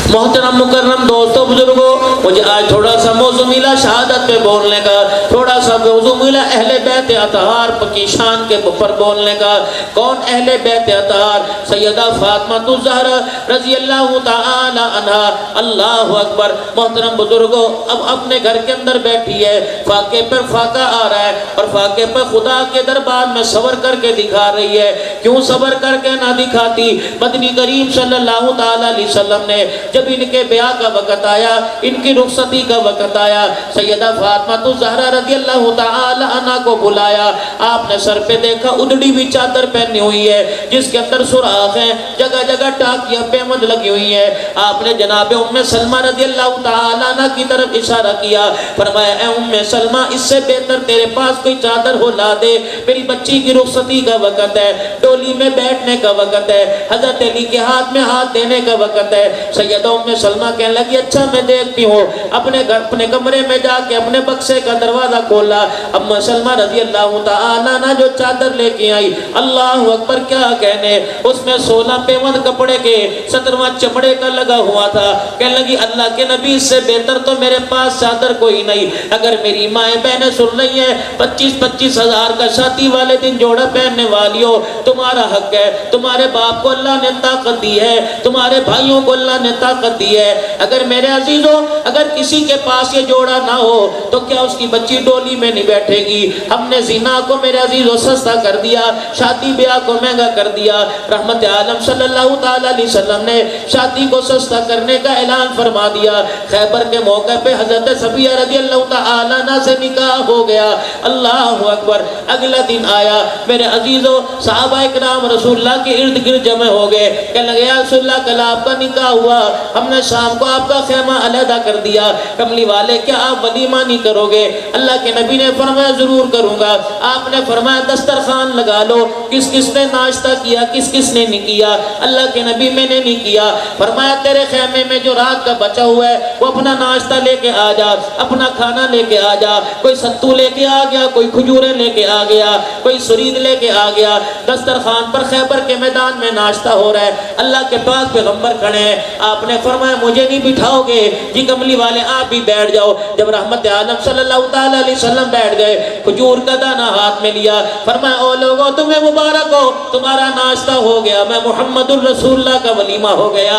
محترم مکرم دوستو بزرگوں مجھے آج تھوڑا سا موضوع ملا شہادت پہ بولنے کا تھوڑا سا موضوع ملا اہل بیت اطہار کی شان کے اوپر بولنے کا کون اہل بیت اطہار سیدہ فاطمہ الزہرا رضی اللہ تعالی عنہا اللہ اکبر محترم بزرگوں اب اپنے گھر کے اندر بیٹھی ہے فاقے پر فاقہ آ رہا ہے اور فاقے پر خدا کے دربار میں صبر کر کے دکھا رہی ہے کیوں صبر کر کے نہ دکھاتی مدنی کریم صلی اللہ تعالی علیہ وسلم نے جب جب ان کے بیاہ کا وقت آیا، ان کی رخصتی کا وقت آیا، سیدہ فاطمہ الزہرا رضی اللہ تعالی عنہ کو بلایا۔ آپ نے سر پہ دیکھا اڑی ہوئی چادر پہنی ہوئی ہے جس کے اندر سوراخ ہیں، جگہ جگہ ٹاکیاں پیمند لگی ہوئی ہیں۔ آپ نے جناب ام سلمہ رضی اللہ تعالی عنہ کی طرف اشارہ کیا، فرمایا اے ام سلمہ اس سے بہتر تیرے پاس کوئی چادر ہو لا دے، میری بچی کی رخصتی کا وقت ہے، ڈولی میں بیٹھنے کا وقت ہے، حضرت علی کے ہاتھ میں ہاتھ دینے کا وقت ہے۔ سیدہ ام سلمہ کہنے لگی اچھا میں دیکھتی ہوں۔ اپنے کمرے میں جا کے اپنے بکسے کا دروازہ کھولا، ام سلمہ رضی اللہ تعالی عنہ جو چادر لے کے آئی، اللہ اکبر کیا کہنے، اس میں 16 پیوند کپڑے کے 17واں چمڑے کا لگا ہوا تھا۔ کہنے لگی اللہ کے نبی سے بہتر تو میرے پاس چادر کوئی نہیں، اگر میری مائیں بہنیں سن رہی ہیں 25-25 ہزار کا شادی والے دن جوڑا پہننے والی ہو، تمہارا حق ہے، تمہارے باپ کو اللہ نے طاقت دی ہے، تمہارے بھائیوں کو اللہ نے طاقت دی ہے، اگر میرے عزیزوں اگر کسی کے پاس یہ جوڑا نہ ہو تو کیا اس کی بچی ڈولی میں نہیں بیٹھے گی؟ ہم نے زنا کو میرے عزیزوں سستا کر دیا، شادی بیاہ کو مہنگا کر دیا۔ رحمت عالم صلی اللہ تعالی علیہ وسلم نے شادی کو سستا کرنے کا اعلان فرما دیا۔ خیبر کے موقع پہ حضرت صفیہ رضی اللہ تعالی عنہ سے نکاح ہو گیا۔ اللہ اکبر، اگلا دن آیا، میرے عزیزوں صحابہ اکرام رسول اللہ کے ارد گرد جمع ہو گئے، کہنے لگے یا رسول اللہ کل آپ کا نکاح ہوا، ہم نے شام کو آپ کا خیمہ علیحدہ کر دیا، کملی والے کیا آپ ولیمہ نہیں کرو گے؟ اللہ کے نبی نے فرمایا ضرور کروں گا۔ آپ نے فرمایا دسترخوان لگا لو، کس کس نے ناشتہ کیا کس کس نے نہیں کیا؟ اللہ کے نبی میں نے نہیں کیا۔ فرمایا تیرے خیمے میں جو رات کا بچا ہوا ہے وہ اپنا ناشتہ لے کے آ جا، اپنا کھانا لے کے آ جا، کوئی ستو لے کے آ گیا، کوئی کھجوریں لے کے آ گیا، کوئی سرید لے کے آ گیا۔ دسترخوان پر خیبر کے میدان میں ناشتہ ہو رہا ہے، اللہ کے پاک پیغمبر کھڑے ہیں۔ آپ نے فرمایا مجھے نہیں بٹھاؤ گے؟ جی کملی والے آپ بھی بیٹھ جاؤ۔ جب رحمت عالم صلی اللہ تعالی علیہ وسلم بیٹھ گئے، کھجور کا دانہ ہاتھ میں لیا، فرمایا او لوگوں تمہیں مبارک ہو، تمہارا ناشتہ ہو گیا، میں محمد الرسول اللہ کا ولیمہ ہو گیا۔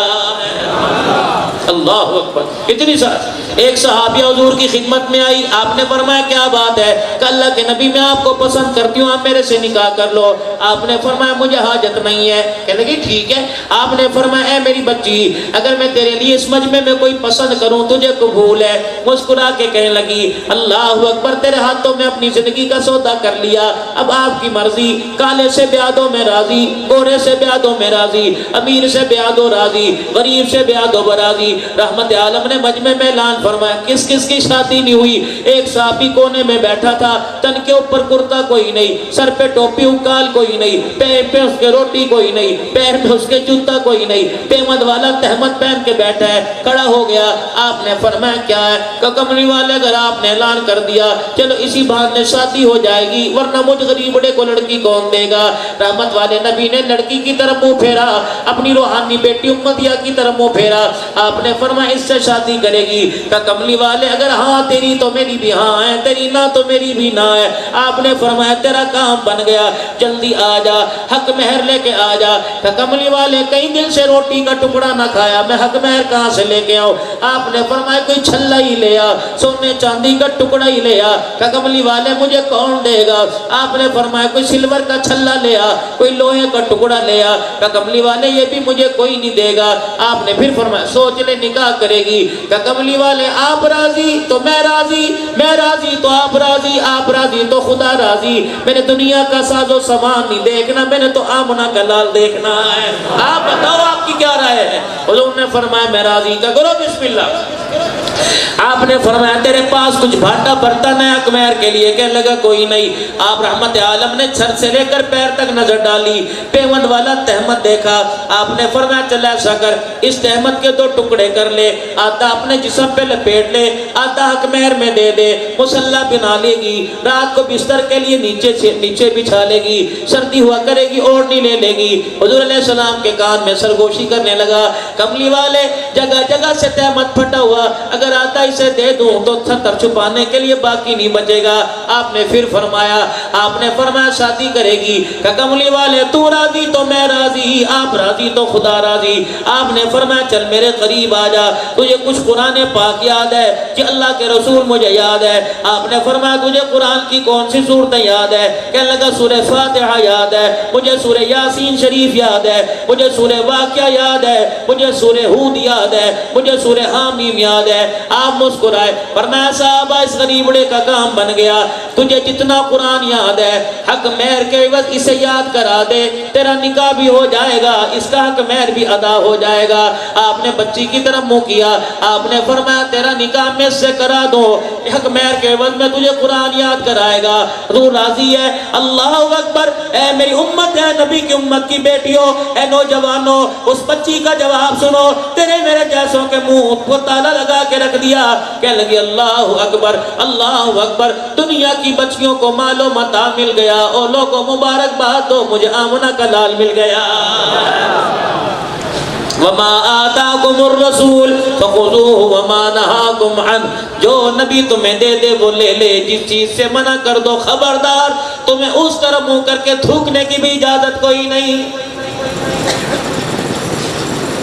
اللہ اکبر، کتنی ساتھ ایک صحابیہ حضور کی خدمت میں آئی، آپ نے فرمایا کیا بات ہے؟ کہ اللہ کے نبی میں آپ کو پسند کرتی ہوں، آپ میرے سے نکاح کر لو۔ آپ نے فرمایا مجھے حاجت نہیں ہے۔ کہنے لگی ٹھیک ہے۔ آپ نے فرمایا اے میری بچی اگر میں تیرے لیے اس مجمع میں کوئی پسند کروں تجھے قبول ہے؟ مسکرا کے کہنے لگی اللہ اکبر، تیرے ہاتھوں میں اپنی زندگی کا سودا کر لیا، اب آپ کی مرضی، کالے سے بیاہ دو میں راضی، گورے سے بیاہ دو میں راضی، امیر سے بیاہ دو راضی، غریب سے بیاہ دو برازی۔ رحمت عالم نے مجمع میں اعلان فرمایا کس کس کی شادی نہیں ہوئی؟ ایک صحابی کونے میں بیٹھا تھا، تن کے اوپر کرتا کوئی نہیں، سر پہ ٹوپی اکال کوئی نہیں، پیر پہ اس کے روٹی کوئی نہیں، پیر پہ اس کے جوتا کوئی نہیں، پیمد والا تہمت پہن کے بیٹھا ہے، کھڑا ہو گیا۔ آپ نے فرمایا کیا ہے؟ کہ کملی والے اگر آپ نے اعلان کر دیا چلو اسی بہانے شادی ہو جائے گی، ورنہ مجھ غریب بڑے کو لڑکی کون دے گا؟ رحمت والے نبی نے لڑکی کی طرف منہ پھیرا، اپنی روحانی بیٹی امتیہ کی طرف منہ پھیرا۔ آپ نے فرمایا اس سے شادی کرے گی؟ کہ کملی والے اگر ہاں تیری تو میری بھی ہاں ہے، تیری نہ تو میری بھی نہ ہے۔ آپ نے فرمایا تیرا کام بن گیا، جلدی آ جا، حق مہر لے کے آ جا۔ کہ کملی والے کئی دن سے روٹی کا ٹکڑا نہ کھایا، میں حق مہر کہاں سے لے کے آؤں؟ آپ نے فرمایا کوئی چھلا ہی لے آ، سونے چاندی کا ٹکڑا ہی لے آ۔ کہ کملی والے مجھے کون دے گا؟ آپ نے فرمایا کوئی سلور کا چھلا لے آ، کوئی لوہے کا ٹکڑا لے آ۔ کہ کملی والے یہ بھی مجھے کوئی نہیں دے گا۔ آپ نے پھر فرمایا سوچ لے نکاح کرے گی؟ کہ کملی والے آپ راضی تو میں راضی، میں راضی تو آپ راضی، آپ راضی تو خدا راضی۔ میں نے دنیا کا ساز و سامان نہیں دیکھنا، میں نے تو آمنہ کا لال دیکھنا ہے۔ آپ بتاؤ آپ کی کیا رائے ہے؟ حضور نے فرمایا میں راضی۔ کا کرو بسم اللہ۔ آپ نے فرمایا تیرے پاس کچھ بھاٹا برتن ہے حق مہر کے لیے؟ کہنے لگا کوئی نہیں۔ آپ رحمت عالم نے سر سے لے کر پیر تک نظر ڈالی، پیوند والا تہمت دیکھا۔ آپ نے فرمایا چل ایسا کر اس تہمت کے 2 ٹکڑے کر لے، آدھا اپنے جسم پہ لپیٹ لے، آدھا حق مہر میں دے دے، مصلی بنا لے گی، رات کو بستر کے لیے نیچے بچھا لے گی، سردی ہوا کرے گی اوڑھنی لے لے گی۔ حضور علیہ السلام کے کان میں سرگوشی کرنے لگا، کملی والے جگہ جگہ سے تہمت پھٹا ہوا، اگر آتا اسے دے دوں تو تھر چھپانے کے لیے باقی نہیں بچے گا۔ آپ نے پھر فرمایا، آپ نے فرمایا شادی کرے گی؟ کہ کملی والے تو راضی تو میں راضی، آپ راضی تو خدا راضی۔ آپ نے فرمایا چل میرے قریب آ جا، تجھے کچھ قرآن پاک یاد ہے کہ اللہ کے رسول مجھے یاد ہے؟ آپ نے فرمایا تجھے قرآن کی کون سی صورتیں یاد ہے؟ کہنے لگا سورہ فاتحہ یاد ہے، مجھے سورہ یاسین شریف یاد ہے، مجھے سورہ واقعہ یاد ہے، مجھے مجھے سورہ ہود یاد ہے, مجھے سورہ حامیم یاد ہے. آپ مسکرائے. فرمایا صحابہ اس غریبڑے کا کام بن گیا, تجھے جتنا قرآن یاد ہے حق مہر کے عوض اسے یاد کرا دے, تیرا نکاح بھی ہو جائے گا, اس کا حق مہر بھی ادا ہو جائے گا. آپ نے بچی کی طرف منہ کیا, آپ نے فرمایا تیرا نکاح میں سے کرا دو, حق مہر کے عوض میں تجھے قرآن یاد کرائے گا. حضور راضی ہے. اللہ اکبر. اے میری امت ہے, نبی کی امت کی بیٹیوں, اے نوجوانوں, اس بچی کا جواب سنو. تیرے میرے جیسوں کے منہ کو تالا لگا کے رکھ دیا. کہنے لگی اللہ اکبر, اللہ اکبر. دنیا کی بچیوں کو مال و متاع مل گیا, اور لوگوں مبارکباد دو, مجھے آمنہ کا لال مل گیا. وما آتاکم الرسول فخذوہ وما نہاکم عنہ. جو نبی تمہیں دے دے وہ لے لے, جس چیز سے منع کر دو خبردار, تمہیں اس طرف منہ کر کے تھوکنے کی بھی اجازت کوئی نہیں.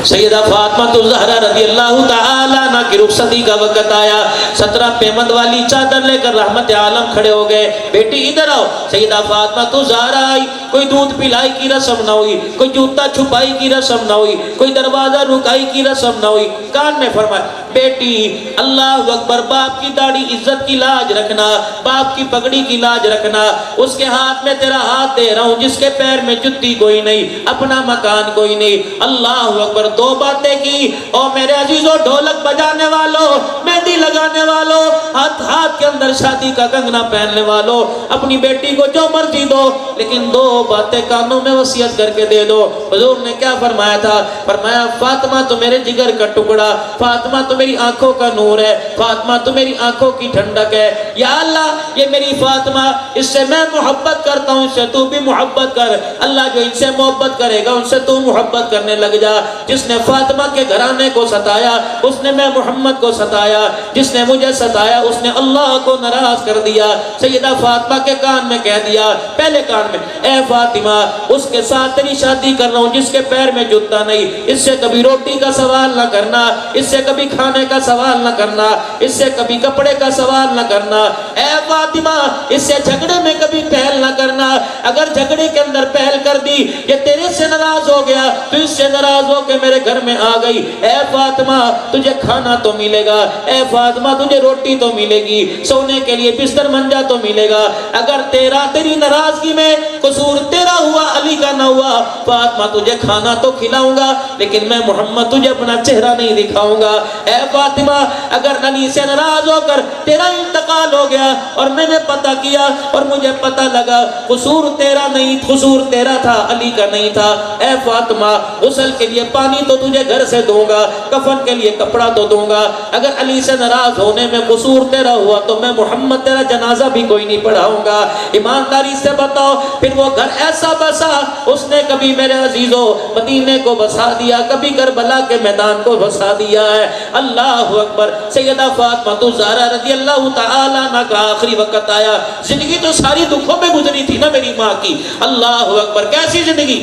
سیدہ فاطمہ الزہرا رضی اللہ تعالیٰ عنہ کی رخصتی کا وقت آیا. 17 پیمند والی چادر لے کر رحمت عالم کھڑے ہو گئے. بیٹی ادھر آؤ. سیدہ فاطمہ الزہرا آئی. کوئی دودھ پلائی کی رسم نہ ہوئی, کوئی جوتا چھپائی کی رسم نہ ہوئی, کوئی دروازہ رکائی کی رسم نہ ہوئی. کان میں فرمایا بیٹی اللہ اکبر, باپ کی داڑھی عزت کی لاج رکھنا, باپ کی پگڑی کی لاج رکھنا. اس کے ہاتھ میں تیرا ہاتھ دے رہا ہوں جس کے پیر میں جتی کوئی نہیں, اپنا مکان کوئی نہیں. اللہ اکبر. 2 باتیں کی. اور میرے عزیزوں, ڈھولک بجانے والوں, مہندی لگانے والوں, ہاتھ کے اندر شادی کا کنگنا پہننے والوں, اپنی بیٹی کو جو مرضی دو, لیکن 2 باتیں کانوں میں وصیت کر کے دے دو. حضور نے کیا فرمایا تھا؟ فرمایا فاطمہ تو میرے جگر کا ٹکڑا, فاطمہ تو میری آنکھوں کا نور ہے, فاطمہ تو میری آنکھوں کی ٹھنڈک ہے. یا اللہ یہ میری فاطمہ, اس سے میں محبت کرتا ہوں, اس سے تو بھی محبت کر. اللہ جو ان سے محبت کرے گا ان سے تو محبت کرنے لگ جا. جس نے فاطمہ کے گھرانے کو ستایا اس نے میں محمد کو ستایا, جس نے مجھے ستایا اس نے اللہ کو ناراض کر دیا. سیدہ فاطمہ کے کان میں کہہ دیا, پہلے کان میں, اے فاطمہ اس کے ساتھ تیری شادی کر رہا ہوں جس کے پیر میں جوتا نہیں, اس سے کبھی روٹی کا سوال نہ کرنا, اس سے کبھی کھانے کا سوال نہ کرنا, اس سے کبھی کپڑے کا سوال نہ کرنا. اے فاطمہ اس سے جھگڑے میں کبھی پہل نہ کرنا. اگر جھگڑے کے اندر پہل کر دی, یہ تیرے سے ناراض ہو گیا, تو اس سے ناراض ہو کے میرے گھر میں آ گئی. اے فاطمہ تجھے کھانا تو ملے گا, اے فاطمہ تجھے روٹی تو ملے گی, سونے کے لیے بستر منجا تو ملے گا. اگر تیری ناراضگی میں قصور تیرا ہوا, علی کا نہ ہوا, فاطمہ تجھے کھانا تو کھلاؤں گا, لیکن میں محمد تجھے اپنا چہرہ نہیں دکھاؤں گا. اے فاطمہ اگر علی سے ناراض ہو کر تیرا انتقال ہو گیا اور میں نے پتہ کیا اور مجھے پتہ لگا قصور تیرا نہیں, قصور تیرا تھا, علی کا نہیں تھا, اے فاطمہ غسل کے لیے پانی تو تجھے گھر سے دوں گا, کفن کے لیے کپڑا تو دوں گا. اگر علی سے ناراض ہونے میں قصور تیرا ہوا تو میں محمد تیرا جنازہ بھی کوئی نہیں پڑھاؤں گا. ایمانداری سے بتاؤ, پھر وہ گھر ایسا بسا, اس نے کبھی میرے عزیزوں مدینے کو بسا دیا, کبھی کربلا کے میدان کو بسا دیا ہے. اللہ اکبر. سیدہ فاطمہ الزہرا رضی اللہ تعالیٰ عنہ کا آخری وقت آیا. زندگی تو ساری دکھوں میں گزری تھی نا میری ماں کی. اللہ اکبر. کیسی زندگی.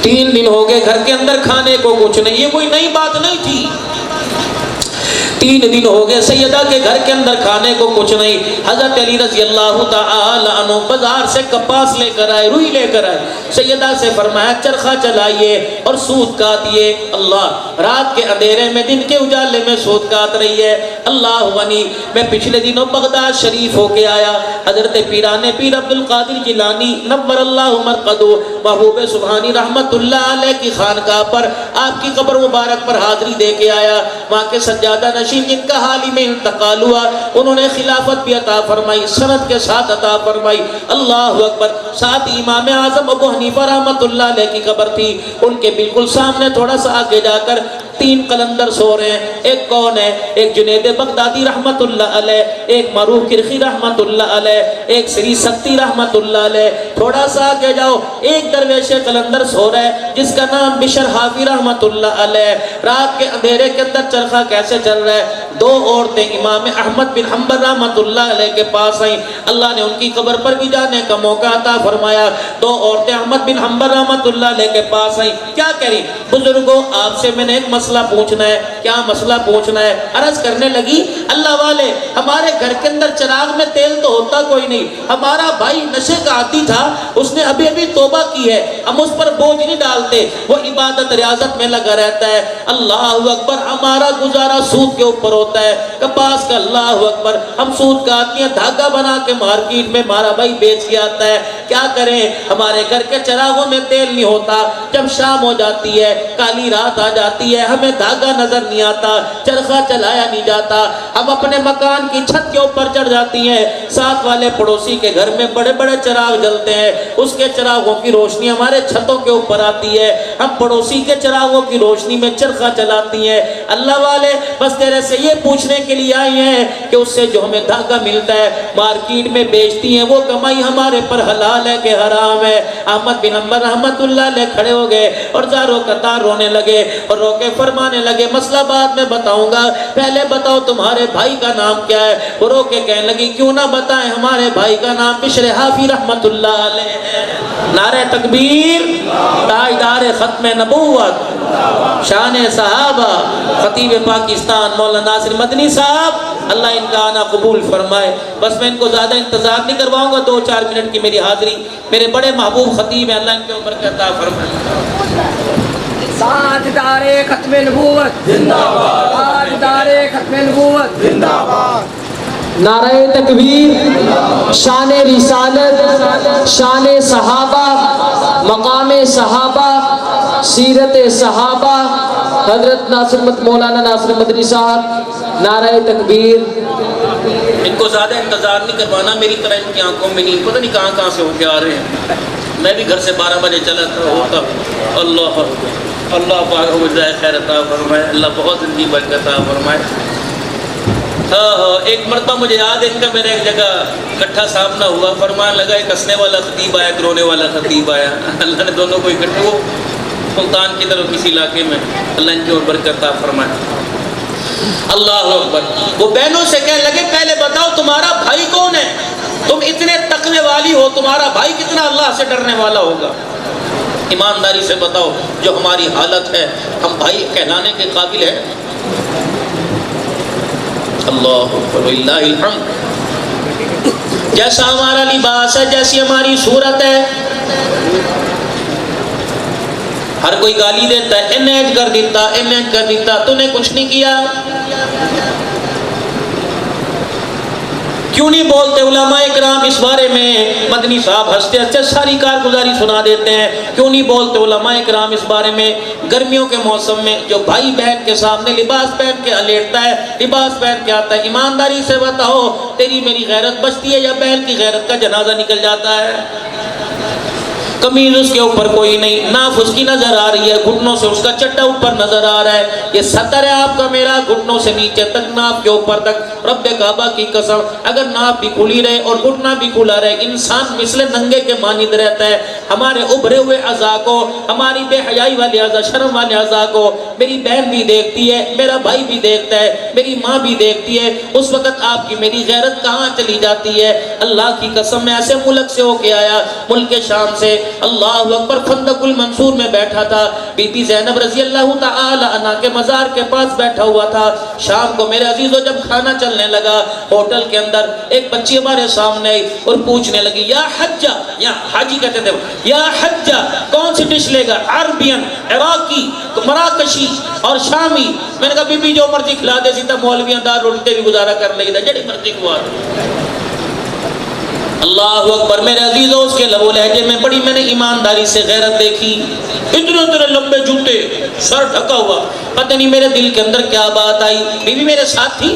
3 دن ہو گئے گھر کے اندر کھانے کو کچھ نہیں. یہ کوئی نئی بات نہیں تھی. 3 دن ہو گئے سیدہ کے گھر کے اندر کھانے کو کچھ نہیں. حضرت علی رضی اللہ تعالی عنہ بازار سے کپاس لے کر آئے, روئی لے کر آئے. سیدہ سے فرمایا چرخہ چلائیے اور سود کاٹیے. اللہ, رات کے اندھیرے میں دن کے اجالے میں سود کاٹ رہی ہے. اللہ غنی. میں پچھلے دنوں بغداد شریف ہو کے آیا. حضرت پیران پیر عبد القادر جیلانی نور اللہ مرقدہ محبوب سبحانی رحمت اللہ علیہ کی خانقاہ پر آپ کی قبر مبارک پر حاضری دے کے آیا. وہاں کے سجادہ نشین جن کا حال ہی میں انتقال ہوا, انہوں نے خلافت بھی عطا فرمائی, سند کے ساتھ عطا فرمائی. اللہ اکبر. ساتھ امام اعظم ابو حنیفہ رحمت اللہ علیہ کی قبر تھی. ان کے بالکل سامنے تھوڑا سا آگے جا کر 3 قلندر سو رہے ہیں. ایک کون ہے؟ ایک جنید بغدادی رحمت اللہ علیہ, ایک معروف کرخی رحمت اللہ علیہ, ایک سری سکتی رحمت اللہ علیہ. تھوڑا سا آگے جاؤ, ایک درویش قلندر سو رہا ہے جس کا نام بشر حافی رحمت اللہ علیہ. رات کے اندھیرے کے اندر چرخہ کیسے چل رہا ہے. 2 عورتیں امام احمد بن حنبل رحمت اللہ علیہ کے پاس آئیں. اللہ نے ان کی قبر پر بھی جانے کا موقع عطا فرمایا. 2 عورتیں احمد بن حنبل رحمت اللہ علیہ کے پاس آئیں. کیا کہہ رہی؟ بزرگوں آپ سے میں نے ایک مسئلہ پوچھنا ہے. کیا مسئلہ پوچھنا ہے؟ عرض کرنے لگی اللہ والے ہمارے گھر کے اندر چراغ میں تیل تو ہوتا کوئی نہیں، ہمارا بھائی نشے کا عادی تھا، اس نے ابھی ابھی توبہ کی ہے، ہم اس پر بوجھ نہیں ڈالتے، وہ عبادت ریاضت میں لگا رہتا ہے، اللہ اکبر، ہمارا گزارا سود کے اوپر ہوتا ہے، کپاس کا، اللہ اکبر، ہم سود کا آتی ہیں دھاگا بنا کے مارکیٹ میں ہمارا بھائی بیچ کے آتا ہے، کیا کریں، ہمارے گھر کے چراغوں میں تیل نہیں ہوتا، جب شام ہو جاتی ہے، کالی رات آ جاتی ہے، ہمیں دھاگا نظر نہیں آتا، چرخہ چلایا نہیں جاتا، ہم اپنے مکان کی چھت کے اوپر چڑھ جاتی ہیں، ساتھ والے پڑوسی کے گھر میں بڑے بڑے چراغ جلتے ہیں، اس کے چراغوں کی روشنی ہمارے چھتوں کے اوپر آتی ہے، ہم پڑوسی کے چراغوں کی روشنی میں چرخہ چلاتی ہیں، اللہ والے بس تیرے سے یہ پوچھنے کے لیے آئی ہیں کہ اس سے جو ہمیں دھاگا ملتا ہے مارکیٹ میں بیچتی ہیں، وہ کمائی ہمارے پر حلال ہے کہ حرام ہے؟ احمد بن حنبل رحمت اللہ علیہ کھڑے ہو گئے اور زاروں قطار رونے لگے اور رو کے فرمانے لگے مسئلہ بعد میں بتاؤں گا، پہلے بتاؤ تمہارے بھائی کا نام کیا ہے؟ وہ رو کے کہنے لگی کیوں نہ بتائیں، ہمارے بھائی کا نام بشر حافی رحمت اللہ علیہ ہے۔ نعرہ تکبیر، تاجدار ختم نبوت، شان صحابہ، خطیب پاکستان مولانا ناصر مدنی صاحب، اللہ ان کا آنا قبول فرمائے۔ بس میں ان کو زیادہ انتظار نہیں کرواؤں گا، 2-4 منٹ کی میری حاضری، میرے بڑے محبوب خطیب ہیں، اللہ ان کے اوپر عطا فرمائے۔ تاجدار ختم نبوت زندہ باد، تاجدار ختم نبوت زندہ باد۔ نعرہ تکبیر، شان رسالت، شان صحابہ، مقام صحابہ، سیرت صحابہ، حضرت مولانا ناصر مدنی صاحب، نعرہ تکبیر۔ ان کو زیادہ انتظار نہیں کروانا، میری طرح ان کی آنکھوں میں نہیں، پتہ نہیں کہاں کہاں سے ہو کے آ رہے ہیں، میں بھی گھر سے 12 بجے چلا تھا ہوتا۔ اللہ اللہ پاک کو جزائے خیر عطا فرمائے، اللہ بہت زندگی برکت عطا فرمائے۔ ایک مرتبہ مجھے یاد ہے ان کا میرا ایک جگہ اکٹھا سامنا ہوا، فرمان لگا ایک ہنسنے والا خطیب آیا، ایک رونے والا خطیب آیا، اللہ نے دونوں کو اکٹھے، وہ سلطان کی طرف کسی علاقے میں، اللہ ان کی اور برکت عطا فرمائے۔ اللہ اکبر، وہ بہنوں سے کہنے لگے پہلے بتاؤ تمہارا بھائی کون ہے؟ تم اتنے تقوی والی ہو، تمہارا بھائی کتنا اللہ سے ڈرنے والا ہوگا؟ ایمانداری سے بتاؤ جو ہماری حالت ہے، ہم بھائی کہلانے کے قابل ہیں؟ اللہ وللہ الحمد۔ جیسا ہمارا لباس ہے، جیسی ہماری صورت ہے، ہر کوئی گالی دیتا ہے، انیج کر دیتا، تو نے کچھ نہیں کیا، کیوں نہیں بولتے علماء اکرام اس بارے میں؟ مدنی صاحب ہنستے ہنستے ساری کارگزاری سنا دیتے ہیں، کیوں نہیں بولتے علماء اکرام اس بارے میں؟ گرمیوں کے موسم میں جو بھائی بہن کے سامنے لباس پہن کے لیٹتا ہے، لباس پہن کے آتا ہے، ایمانداری سے بتاؤ تیری میری غیرت بچتی ہے یا بہن کی غیرت کا جنازہ نکل جاتا ہے؟ قمیض اس کے اوپر کوئی نہیں، ناف اس کی نظر آ رہی ہے، گھٹنوں سے اس کا چٹا اوپر نظر آ رہا ہے، یہ سطر ہے آپ کا میرا، گھٹنوں سے نیچے تک، ناف کے اوپر تک، رب کعبہ کی قسم اگر ناف بھی کھلی رہے اور گھٹنا بھی کھلا رہے، انسان مثل ننگے کے مانند رہتا ہے۔ ہمارے ابھرے ہوئے اعضاء کو، ہماری بے حیائی والے اعضاء، شرم والے اعضاء کو میری بہن بھی دیکھتی ہے، میرا بھائی بھی دیکھتا ہے، میری ماں بھی دیکھتی ہے، اس وقت آپ کی میری غیرت کہاں چلی جاتی ہے؟ اللہ کی قسم میں ایسے ملک سے ہو کے آیا، ملک شام سے، اللہ اکبر، خندق المنصور میں بیٹھا تھا، بی بی زینب رضی اللہ تعالی عنہ کے مزار کے پاس بیٹھا ہوا تھا۔ شام کو میرے عزیزو جب کھانا چلنے لگا ہوٹل کے اندر، ایک بچی ہمارے سامنے آئی اور پوچھنے لگی یا حجہ، یا حاجی کہتے تھے، یا حجہ کون سی ڈش لے گا؟ عربین، عراقی، مراکشی اور شامی۔ میں نے کہا بی بی جو مرضی کھلا دے، سیدھا مولویاں دار روٹی بھی گزارا کر لے گا، جڑی مرضی کھوا دے۔ اللہ اکبر، میرے عزیزو اس کے لبو لہجے میں بڑی میں نے ایمانداری سے غیرت دیکھی، اتنے لمبے جوتے، سر ڈھکا ہوا، پتہ نہیں میرے دل کے اندر کیا بات آئی۔ بیوی میرے ساتھ تھی،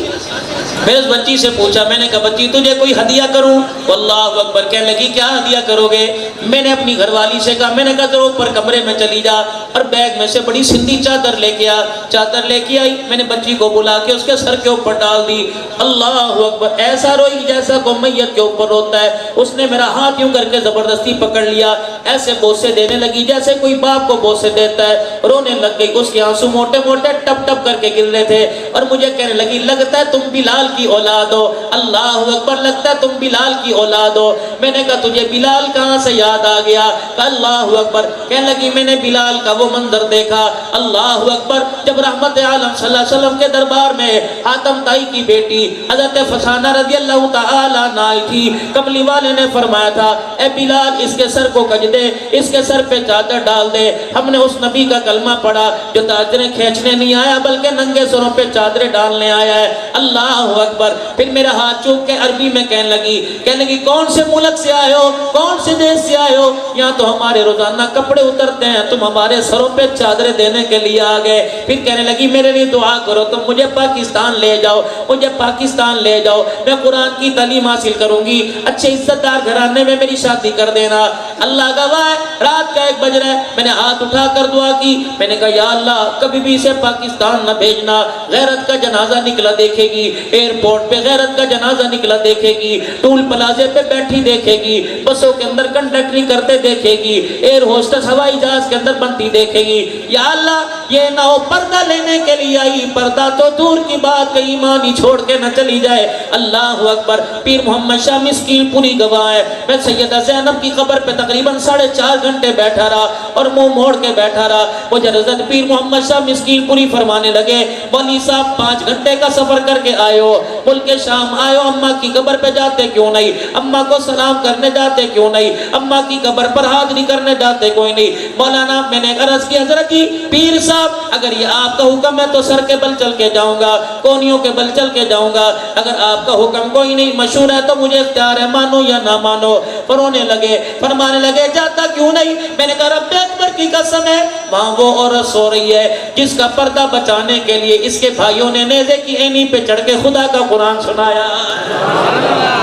میں اس بچی سے پوچھا، میں نے کہا بچی تجھے کوئی ہدیہ کروں؟ اللہ اکبر، کہنے لگی کیا ہدیہ کرو گے؟ میں نے اپنی گھر والی سے کہا، میں نے کہا ذرا اوپر کمرے میں چلی جا اور بیگ میں سے بڑی سندھی چادر لے کے آ۔ چادر لے کے آئی، میں نے بچی کو بلا کے اس کے سر کے اوپر ڈال دی۔ اللہ اکبر، ایسا روئی جیسا کوئی میت کے اوپر روتا ہے۔ اس نے میرا ہاتھ یوں کر کے زبردستی پکڑ لیا، ایسے بوسے دینے لگی جیسے کوئی باپ کو بوسے دیتا ہے، رونے لگ گئی، اس کے آنسو موٹے موٹے ٹپ ٹپ کر کے گر رہے تھے، اور مجھے کہنے لگی لگتا ہے تم بلال کی اولاد ہو۔ اللہ اکبر، لگتا ہے تم بلال کی اولاد ہو۔ میں نے کہا تجھے بلال کہاں سے یاد آ گیا؟ اللہ اکبر، کہنے لگی میں نے بلال کا وہ وہ منظر دیکھا. اللہ اکبر. جب رحمت عالم صلی اللہ علیہ وسلم کے دربار میں حاتم تائی کی بیٹی حضرت فسانہ رضی اللہ تعالی عنہ آئی تھی, کملی والے نے فرمایا تھا اے بلال اس کے سر کو کج دے, اس کے سر پہ چادر ڈال دے. ہم نے اس نبی کا کلمہ پڑھا جو چادریں کھینچنے نہیں آیا بلکہ ننگے سروں پہ چادریں ڈالنے آیا ہے. اللہ اکبر. پھر میرا ہاتھ چوم کے عربی میں کہنے لگی کون سے ملک سے آئے ہو, کون سے دیش سے آئے ہو؟ یہاں تو ہمارے روزانہ کپڑے اترتے ہیں, تم ہمارے سروں پہ چادریں دینے کے لیے آ گئے. پھر کہنے لگی میرے لیے دعا کرو, تم مجھے پاکستان لے جاؤ, مجھے پاکستان لے جاؤ, میں قرآن کی تعلیم حاصل کروں گی, اچھے عزت دار گھرانے میں میری شادی کر دینا. اللہ گواہ ہے رات کا 1 بج رہا ہے, میں نے ہاتھ اٹھا کر دعا کی. میں نے کہا یا اللہ کبھی بھی اسے پاکستان نہ بھیجنا, غیرت کا جنازہ نکلا دیکھے گی, ایئرپورٹ پہ غیرت کا جنازہ نکلا دیکھے گی, ٹول پلازے پہ بیٹھی دیکھے گی, بسوں کے اندر کنڈکٹری کرتے دیکھے گی, ایئر ہوسٹس ہوائی جہاز کے اندر بنتی دیکھے گی. یا اللہ یہ نہ ہو پردہ لینے کے لیے آئی, پردہ تو دور کی بات, کہیں ایمان ہی چھوڑ کے نہ چلی جائے. اللہ اکبر. پیر محمد شاہ مسکین پوری گواہ ہے, میں سیدہ زینب کی قبر پہ تقریباً 4.5 گھنٹے بیٹھا رہا اور منہ موڑ کے بیٹھا رہا. مجھے حضرت پیر محمد شاہ مسکین پوری فرمانے لگے مولوی صاحب 5 گھنٹے کا سفر کر کے آئے ہو, ملک شام آئے ہو, اماں کی قبر پہ جاتے کیوں نہیں, اماں کو سلام کرنے جاتے کیوں نہیں, اماں کی قبر پر حاضری کرنے جاتے کوئی نہیں. مولانا میں نے عرض کی حضرت جی پیر صاحب اگر یہ آپ کا حکم ہے تو سر کے بل چل کے جاؤں گا, کونیوں کے بل چل کے جاؤں گا, اگر آپ کا حکم کوئی نہیں مشہور ہے تو مجھے اختیار ہے, مانو یا نہ مانو. رونے لگے, فرمانے لگے جاتا کیوں نہیں. میں نے کہا رب اکبر کی قسم ہے وہاں وہ عورت سو رہی ہے جس کا پردہ بچانے کے لیے اس کے بھائیوں نے نیزے کی اینی پہ چڑھ کے خدا کا قرآن سنایا.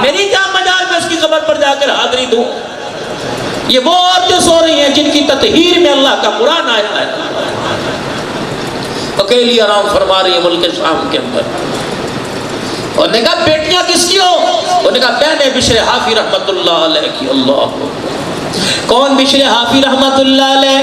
میری کیا مجال میں اس کی قبر پر جا کر حاضری دوں. یہ وہ عورتیں سو رہی ہیں جن کی تطہیر میں اللہ کا قرآن آیا ہے, اکیلی آرام فرما رہی ہے ملک شام کے اندر. اور نے کہا بیٹیاں کس کی ہو؟ انہوں نے کہا بہن بشر حافی رحمت اللہ علیہ کی. اللہ کون بشر حافی رحمت اللہ علیہ؟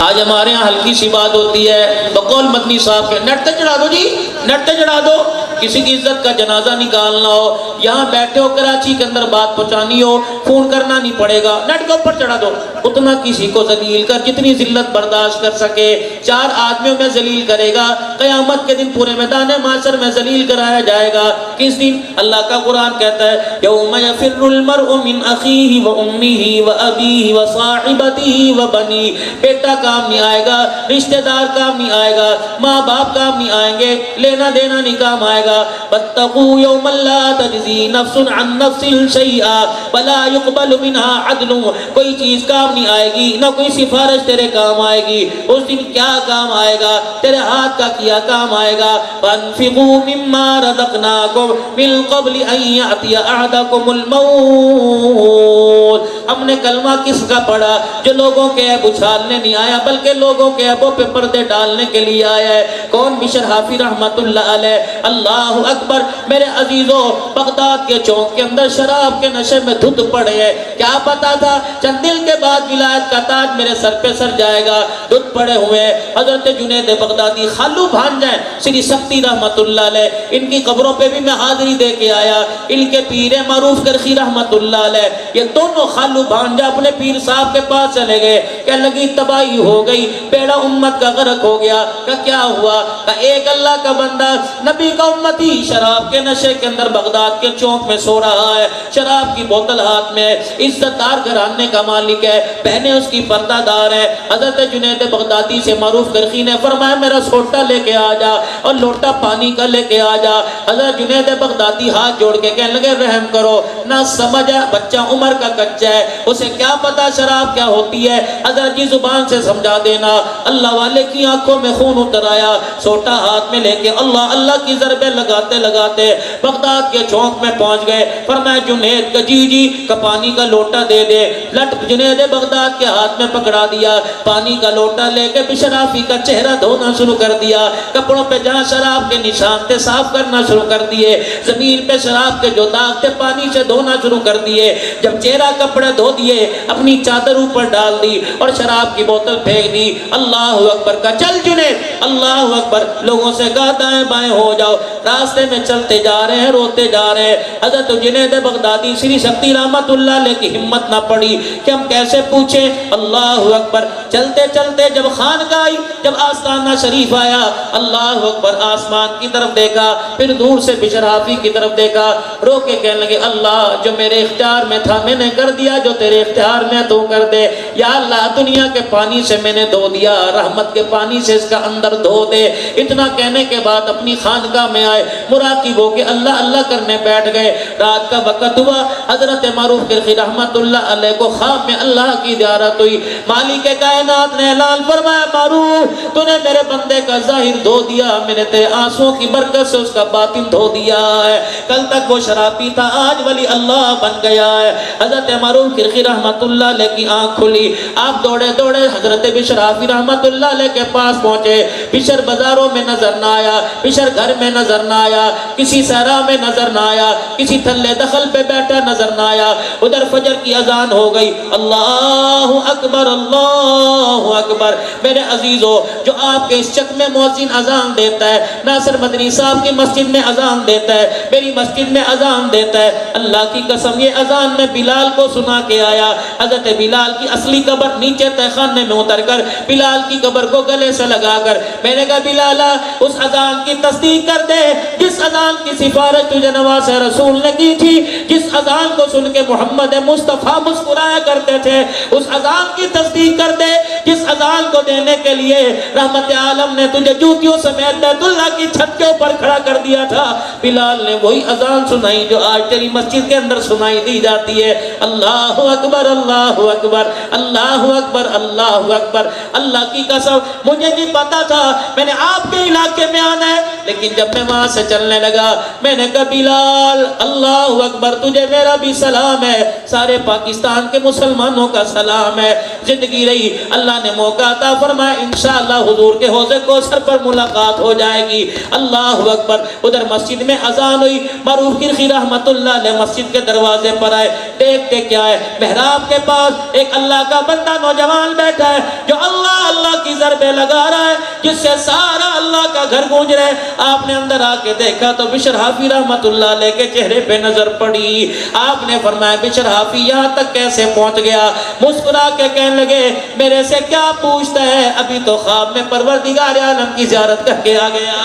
آج ہمارے یہاں ہلکی سی بات ہوتی ہے, بقول مدنی صاحب کے نیٹ تے چڑھا دو جی, نیٹ تے چڑھا دو. کسی کی عزت کا جنازہ نکالنا ہو, یہاں بیٹھے ہو کراچی کے اندر بات پہنچانی ہو, فون کرنا نہیں پڑے گا, نیٹ کے اوپر چڑھا دو. اتنا کسی کو ذلیل کر جتنی ذلت برداشت کر سکے, 4 آدمیوں میں ذلیل کرے گا, قیامت کے دن پورے میدان معاشر میں ذلیل کرایا جائے گا. کس دن؟ اللہ کا قرآن کہتا ہے یوم یفر المرء من اخیہ و امہ و ابیہ و صاحبتہ و بنی. بیٹا کام نہیں آئے گا, رشتہ دار کام نہیں آئے گا, ماں باپ کام نہیں آئیں گے, لینا دینا نہیں کام آئے گا. واتقوا یوما لا تجزی نفس عن نفس شیئا ولا يقبل منها عدل. کوئی چیز کام نہیں آئے گی, نہ کوئی سفارش تیرے کام آئے گی. اس دن کیا کام آئے گا؟ تیرے ہاتھ کا کیا کام آئے گا. وانفقوا مما رزقناکم من قبل ان یأتی احدکم الموت. ہم نے کلمہ کس کا پڑھا؟ جو لوگوں کے عیب اچھالنے نہیں آیا بلکہ لوگوں کے عیبوں پہ پردے ڈالنے کے لیے آیا ہے. کون؟ بشر حافی رحمت اللہ علیہ. اللہ اکبر. میرے عزیزوں بغداد کے چوک کے اندر شراب کے نشے میں دھت پڑے ہیں. کیا پتا تھا چند دن کے بعد ولایت کا تاج میرے سر پہ سر جائے گا. دھت پڑے ہوئے حضرت جنید بغدادی خالو بھانجے سری سختی رحمت اللہ علیہ, ان کی قبروں پہ بھی میں حاضری دے کے آیا. ان کے پیر معروف کرخی رحمت اللہ علیہ, یہ دونوں خالو بھانجا اپنے پیر صاحب کے پاس چلے گئے. کہ لگی تباہی ہو گئی, بیڑا امت کا غرق ہو گیا. کہ کیا ہوا؟ کہ ایک اللہ کا بندہ نبی کا امتی شراب کے نشے کے اندر بغداد کے چوک میں سو رہا ہے, شراب کی بوتل ہاتھ میں, عزت دار گھرانے کا مالک ہے, بہنیں اس کی پردہ دار ہے. حضرت جنید بغدادی سے معروف کرخی نے فرمایا میرا سوٹا لے کے آ جا اور لوٹا پانی کا لے کے آ جا. حضرت جنید بغدادی ہاتھ جوڑ کے کہنے لگے رحم کرو, نہ سمجھ ہے, بچہ عمر کا کچا ہے, اسے کیا پتا شراب کیا ہوتی ہے. حضرت جی زبان سے سمجھا دینا. اللہ والے کی آنکھوں میں خون اتر آیا, سوٹا ہاتھ میں لے کے اللہ اللہ کی ضربیں لگاتے لگاتے بغداد کے چوک میں پہنچ گئے. فرمایا جنید کا جی کا پانی کا لوٹا دے دے. لٹ جنید بغداد کے ہاتھ میں پکڑا دیا, پانی کا لوٹا لے کے بشر حافی کا چہرہ دھونا شروع کر دیا. کپڑوں پہ جہاں شراب کے نشان تھے صاف کرنا شروع کر دیے, زمین پہ شراب کے جو داغ تھے پانی سے دھونا شروع کر دیے. جب چہرہ کپڑے دھو دیے اپنی چادر اوپر ڈال دی اور شراب کی بوتل پھینک دی. اللہ اکبر کا چل جنید, اللہ اکبر. لوگوں سے کہا دائیں بائیں ہو جاؤ. راستے میں چلتے جا رہے ہیں, روتے جا رہے ہیں. حضرت جنید بغدادی سری سختی رحمت اللہ علیہ کی ہمت نہ پڑی کہ ہم کیسے پوچھیں. اللہ اکبر. چلتے چلتے جب خانقاہ آئی، جب آستانہ شریف آیا، اللہ اکبر، آسمان کی طرف دیکھا، پھر دور سے بشر حافی کی طرف دیکھا، رو کے کہنے لگے اللہ جو میرے اختیار میں تھا میں نے کر دیا، جو تیرے اختیار میں تو کر دے، یا اللہ دنیا کے پانی سے میں نے دھو دیا، رحمت کے پانی سے اس کا اندر دھو دے۔ اتنا کہنے کے بعد اپنی خانقاہ میں آئے، مراقب ہو کے اللہ اللہ کرنے بیٹھ گئے۔ رات کا وقت ہوا، حضرت معروف کرخی رحمت اللہ علیہ کو خواب میں اللہ کی زیارت ہوئی۔ مالک کائنات نے اعلان فرمایا معروف تو نے میرے بندے کا ظاہر دھو دیا، میں نے تیرے آنسوؤں کی برکت سے اس کا باطن دھو دیا ہے، کل تک وہ شرابی تھا آج ولی اللہ بن گیا ہے۔ حضرت معروف کرخی رحمت اللہ علیہ کی آنکھ کھلی، آپ دوڑے دوڑے حضرت بشر حافی رحمت اللہ علیہ کے پاس پہنچے۔ بشر بازاروں میں نظر نہ آیا، بشر گھر میں نظر نہ آیا، کسی صحرا میں نظر نہ آیا، کسی تھلے دخل پہ بیٹھا نظر نہ آیا۔ ادھر فجر کی اذان ہو گئی، اللہ اکبر اللہ اکبر۔ میرے عزیزو، جو آپ کے اس چک میں مؤذن اذان دیتا ہے، ناصر مدنی صاحب کی مسجد میں اذان دیتا ہے، میری مسجد میں اذان دیتا ہے، اللہ کی قسم یہ اذان میں بلال کو سنا کے آیا۔ حضرت بلال کی اصلی قبر نیچے تہ خانے میں اتر کر بلال کی قبر کو گلے سے لگا کر میں نے کہا بلالا اس اذان کی تصدیق کر دے جس اذان کی سفارش تجھے نواز رسول نے کی تھی، جس اذان کو سن کے محمد مصطفیٰ مسکرایا کرتے تھے، اس اذان کی تصدیق کر دے جس اذان کو دینے کے لیے رحمت عالم نے تجھے جوتیوں سمیت بیت اللہ کی چھت کے اوپر کھڑا کر دیا تھا۔ بلال نے وہی اذان سنائی جو آج تیری مسجد کے اندر سنائی دی جاتی ہے، اللہ اکبر اللہ اکبر اللہ اکبر اللہ اکبر۔ اللہ کی قسم مجھے نہیں پتا تھا میں نے آپ کے علاقے میں آنا ہے، لیکن جب میں وہاں سے چلنے لگا میں نے کہا بلال اللہ اکبر تجھے میرا بھی سلام ہے، سارے پاکستان کے مسلمانوں کا سلام ہے۔ زندگی رہی اللہ نے موقع عطا فرمایا، انشاءاللہ حضور کے حوض کوثر پر ملاقات ہو جائے گی۔ اللہ اکبر۔ ادھر مسجد میں اذان ہوئی، معروف کرخی رحمت اللہ علیہ مسجد کے دروازے پر آئے، دیکھتے کیا ہے محراب کے پاس ایک اللہ کا بندہ نوجوان بیٹھا ہے جو اللہ اللہ کی ضربے لگا رہا ہے، جس سے سارا اللہ کا گھر گونج رہا ہے۔ آپ نے اندر آ کے دیکھا تو بشر حافی رحمت اللہ علیہ کے چہرے پہ نظر پڑی۔ آپ نے فرمایا بشر حافی یہاں تک کیسے پہنچ گیا؟ مسکرا کے کہنے لگے میرے سے کیا پوچھتا ہے، ابھی تو خواب میں پروردگار عالم کی زیارت کر کے آ گیا۔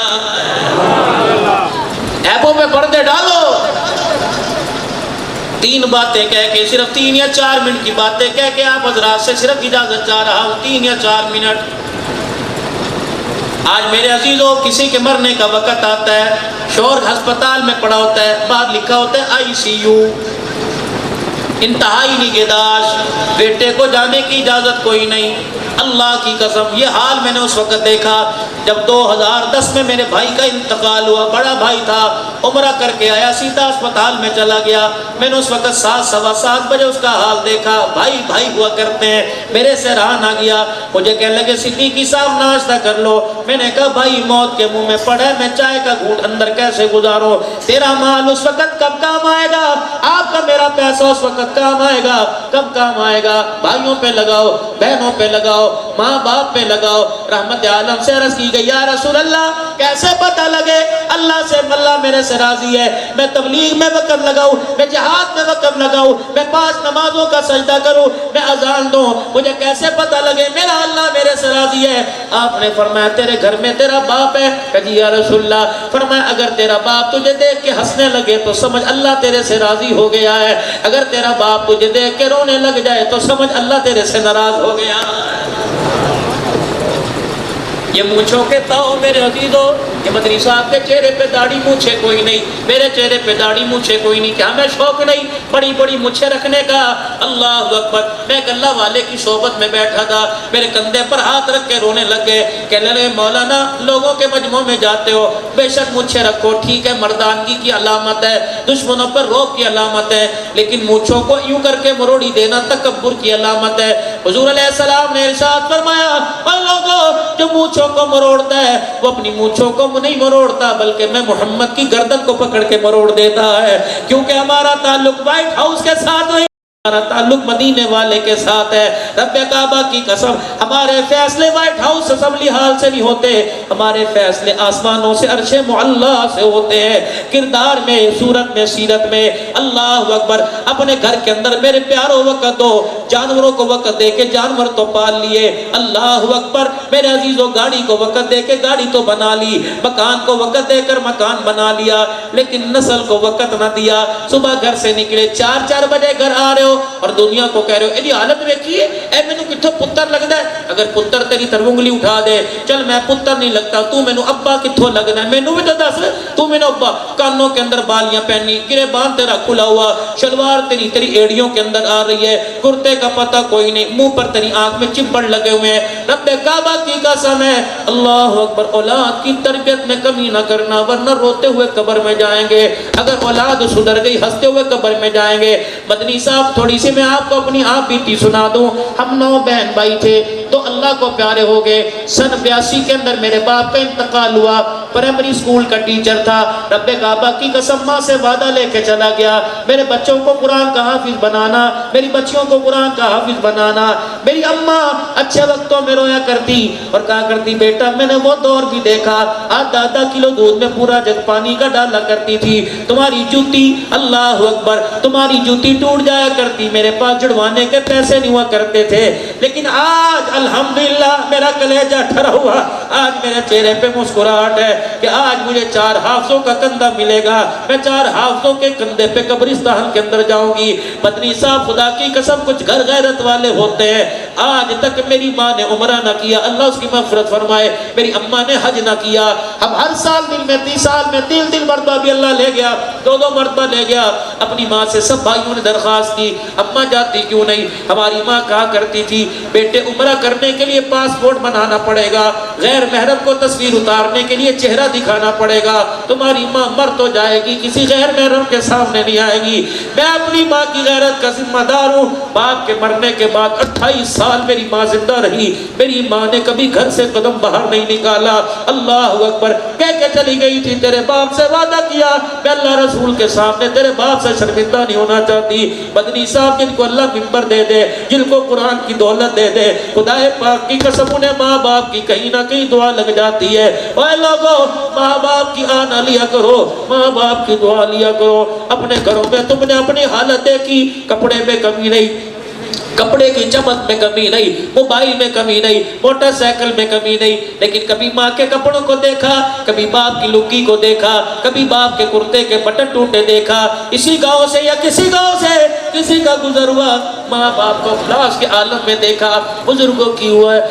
ایپوں پہ پردے ڈالو، تین باتیں کہہ کے صرف 3 یا 4 منٹ کی باتیں کہہ کے آپ حضرات سے صرف اجازت چاہ رہا ہوں، 3 یا 4 منٹ۔ آج میرے عزیزوں کسی کے مرنے کا وقت آتا ہے، شوہر ہسپتال میں پڑا ہوتا ہے، بعد لکھا ہوتا ہے ICU، انتہائی نگہداشت، بیٹے کو جانے کی اجازت کوئی نہیں۔ اللہ کی قسم یہ حال میں نے اس وقت دیکھا جب 2010 میں میرے بھائی کا انتقال ہوا، بڑا بھائی تھا، عمرہ کر کے آیا، سیدھا اسپتال میں چلا گیا۔ میں نے اس وقت 7 سوا 7 بجے اس کا حال دیکھا، بھائی بھائی ہوا کرتے ہیں، میرے سے رہا نہ گیا، مجھے کہنے لگے صدیقی صاحب ناشتہ کر لو۔ میں نے کہا بھائی موت کے منہ میں پڑا ہے، میں چائے کا گھونٹ اندر کیسے گزاروں؟ تیرا مال اس وقت کب کام آئے گا؟ آپ کا میرا پیسہ اس وقت کام آئے گا؟ کب کام آئے گا؟ بھائیوں پہ لگاؤ، بہنوں پہ لگاؤ، ماں باپ پہ لگاؤ۔ رحمت عالم سے عرض کی گئی یا رسول اللہ کیسے پتہ لگے اللہ سے اللہ میرے سے راضی ہے؟ میں تبلیغ میں وقت لگاؤں، میں جہاد میں وقت لگاؤں، میں 5 نمازوں کا سجدہ کروں، میں اذان دوں، مجھے کیسے پتہ لگے میرا اللہ میرے سے راضی ہے؟ آپ نے فرمایا تیرے گھر میں تیرا باپ ہے؟ کہ جی یا رسول اللہ۔ فرمایا اگر تیرا باپ تجھے دیکھ کے ہنسنے لگے تو سمجھ اللہ تیرے سے راضی ہو گیا ہے، اگر تیرا باپ تجھے دیکھ کے رونے لگ جائے تو سمجھ اللہ تیرے سے ناراض ہو گیا۔ یہ مونچھوں کے تاؤ میرے عزیزو، یہ مدنی صاحب کے چہرے پہ داڑھی مونچھے کوئی نہیں، میرے چہرے پہ داڑھی مونچھے کوئی نہیں، کیا ہمیں شوق نہیں بڑی بڑی مونچھے رکھنے کا؟ اللہ اکبر۔ میں ایک اللہ والے کی صحبت میں بیٹھا تھا، میرے کندھے پر ہاتھ رکھ کے رونے لگ گئے، کہنے لگے مولانا لوگوں کے مجمع میں جاتے ہو بے شک مونچھے رکھو، ٹھیک ہے مردانگی کی علامت ہے، دشمنوں پر روب کی علامت ہے، لیکن مونچھوں کو یوں کر کے مروڑی دینا تکبر کی علامت ہے۔ حضور علیہ السلام نے ارشاد فرمایا ان لوگوں جو مونچھوں کو مروڑتا ہے وہ اپنی مونچھوں کو نہیں مروڑتا بلکہ میں محمد کی گردن کو پکڑ کے مروڑ دیتا ہے، کیونکہ ہمارا تعلق وائٹ ہاؤس کے ساتھ نہیں، ہمارا تعلق مدینے والے کے ساتھ ہے۔ رب کعبہ کی قسم ہمارے فیصلے وائٹ ہاؤس اسمبلی ہال سے نہیں ہوتے، ہمارے فیصلے آسمانوں سے عرش معلی سے ہوتے ہیں، کردار میں، صورت میں، سیرت میں۔ اللہ اکبر۔ اپنے گھر کے اندر میرے پیاروں وقت دو، جانوروں کو وقت دے کے جانور تو پال لیے، اللہ اکبر میرے عزیزوں، گاڑی کو وقت دے کے گاڑی تو بنا لی، مکان کو وقت دے کر مکان بنا لیا، لیکن نسل کو وقت نہ دیا۔ صبح گھر سے نکلے 4 بجے گھر آ رہے ہو اور دنیا کو کہہ رہے ہو ایدی حالت ویکھی ہے، اے مینوں کتھوں پتر لگدا ہے؟ اگر پتر تیری طرف انگلی اٹھا دے، چل میں پتر نہیں لگتا، تو مینوں ابا کتھوں لگنا ہے؟ مینوں بھی تو دس، تو مینوں ابا۔ کانوں کے اندر بالیاں پہنی، گریبان تیرا کھلا ہوا، شلوار تیری ایڑیوں کے اندر آ رہی ہے، کرتے کا پتہ کوئی نہیں، منہ پر تیری آنکھ میں چپڑ لگے ہوئے ہیں۔ رب کعبہ کی قسم ہے، اللہ اکبر، اولاد کی تربیت میں کمی نہ کرنا ورنہ روتے ہوئے قبر میں جائیں گے۔ اگر اولاد سدھر گئی ہنستے ہوئے قبر میں جائیں گے۔ مدنی صاحب تھوڑی سی میں آپ کو اپنی آپ بیتی سنا دوں۔ ہم 9 بہن بھائی تھے تو اللہ کو پیارے ہو گئے۔ سن 82 کے اندر میرے باپ کا انتقال ہوا، پرائمری اسکول کا ٹیچر تھا۔ رب کعبہ کی قسم ماں سے وعدہ لے کے چلا گیا، میرے بچوں کو قرآن کا حافظ بنانا، میری بچیوں کو قرآن کا حافظ بنانا۔ میری اماں اچھے وقتوں میں رویا کرتی اور کہا کرتی بیٹا میں نے وہ دور بھی دیکھا، 8 کلو دودھ میں پورا جگ پانی کا ڈالا کرتی تھی، تمہاری جوتی، اللہ اکبر، تمہاری جوتی ٹوٹ جایا کرتی، میرے پاس جڑوانے کے پیسے نہیں ہوا کرتے تھے، لیکن آج الحمدللہ میرا کلیجہ ٹھرا ہوا، آج میرے چہرے پہ مسکراہٹ ہے کہ آج مجھے 4 حافظوں کا کندھا ملے گا، میں 4 حافظوں کے کندھے پہ قبرستان کے اندر جاؤں گی۔ مدنی صاحب خدا کی قسم کچھ گھر غیرت والے ہوتے ہیں، آج تک میری ماں نے عمرہ نہ کیا، اللہ اس کی مغفرت فرمائے، میری اماں نے حج نہ کیا، ہم ہر سال دل میں 30 سال میں 3 مرتبہ بھی اللہ لے گیا، 2 مرتبہ لے گیا۔ اپنی ماں سے سب بھائیوں نے درخواست کی اماں جاتی کیوں نہیں؟ ہماری ماں کہا کرتی تھی بیٹے عمرہ کرنے کے لیے پاسپورٹ بنانا پڑے گا، غیر محرم کو تصویر اتارنے کے لیے چہرہ دکھانا پڑے گا، تمہاری ماں مر تو جائے گی کسی غیر محرم کے سامنے نہیں آئے گی۔ میں اپنی ماں کی غیرت کا ذمہ دار ہوں، باپ کے مرنے کے بعد 28 سال میری ماں زندہ رہی، میری ماں نے کبھی گھر سے قدم باہر نہیں نکالا، اللہ اکبر، کہہ کے چلی گئی تھی تیرے باپ سے وعدہ کیا میں اللہ رسول کے سامنے تیرے باپ سے شرمندہ نہیں ہونا چاہتی۔ مدنی صاحب جن کو اللہ منبر دے دے، جن کو قرآن کی دولت دے دے، خدا پاک کی قسم انہیں ماں باپ کی کہیں نہ کہیں دعا لگ جاتی ہے۔ اے لوگوں ماں باپ کی آنا لیا کرو، ماں باپ کی دعا لیا کرو۔ اپنے گھروں میں تم نے اپنی حالت دیکھی، کپڑے میں کمی نہیں، کپڑے کی چمک میں کمی نہیں، موبائل میں کمی نہیں، موٹر سائیکل میں کمی نہیں، لیکن کبھی ماں کے کپڑوں کو دیکھا، کبھی باپ کی لنگی کو دیکھا، کبھی باپ کے کرتے کے بٹن ٹوٹے دیکھا، اسی گاؤں سے یا کسی گاؤں سے کسی کا گزر ہوا، ماں باپ کو افلاس کے عالم میں دیکھا۔ بزرگوں کی ہوا ہے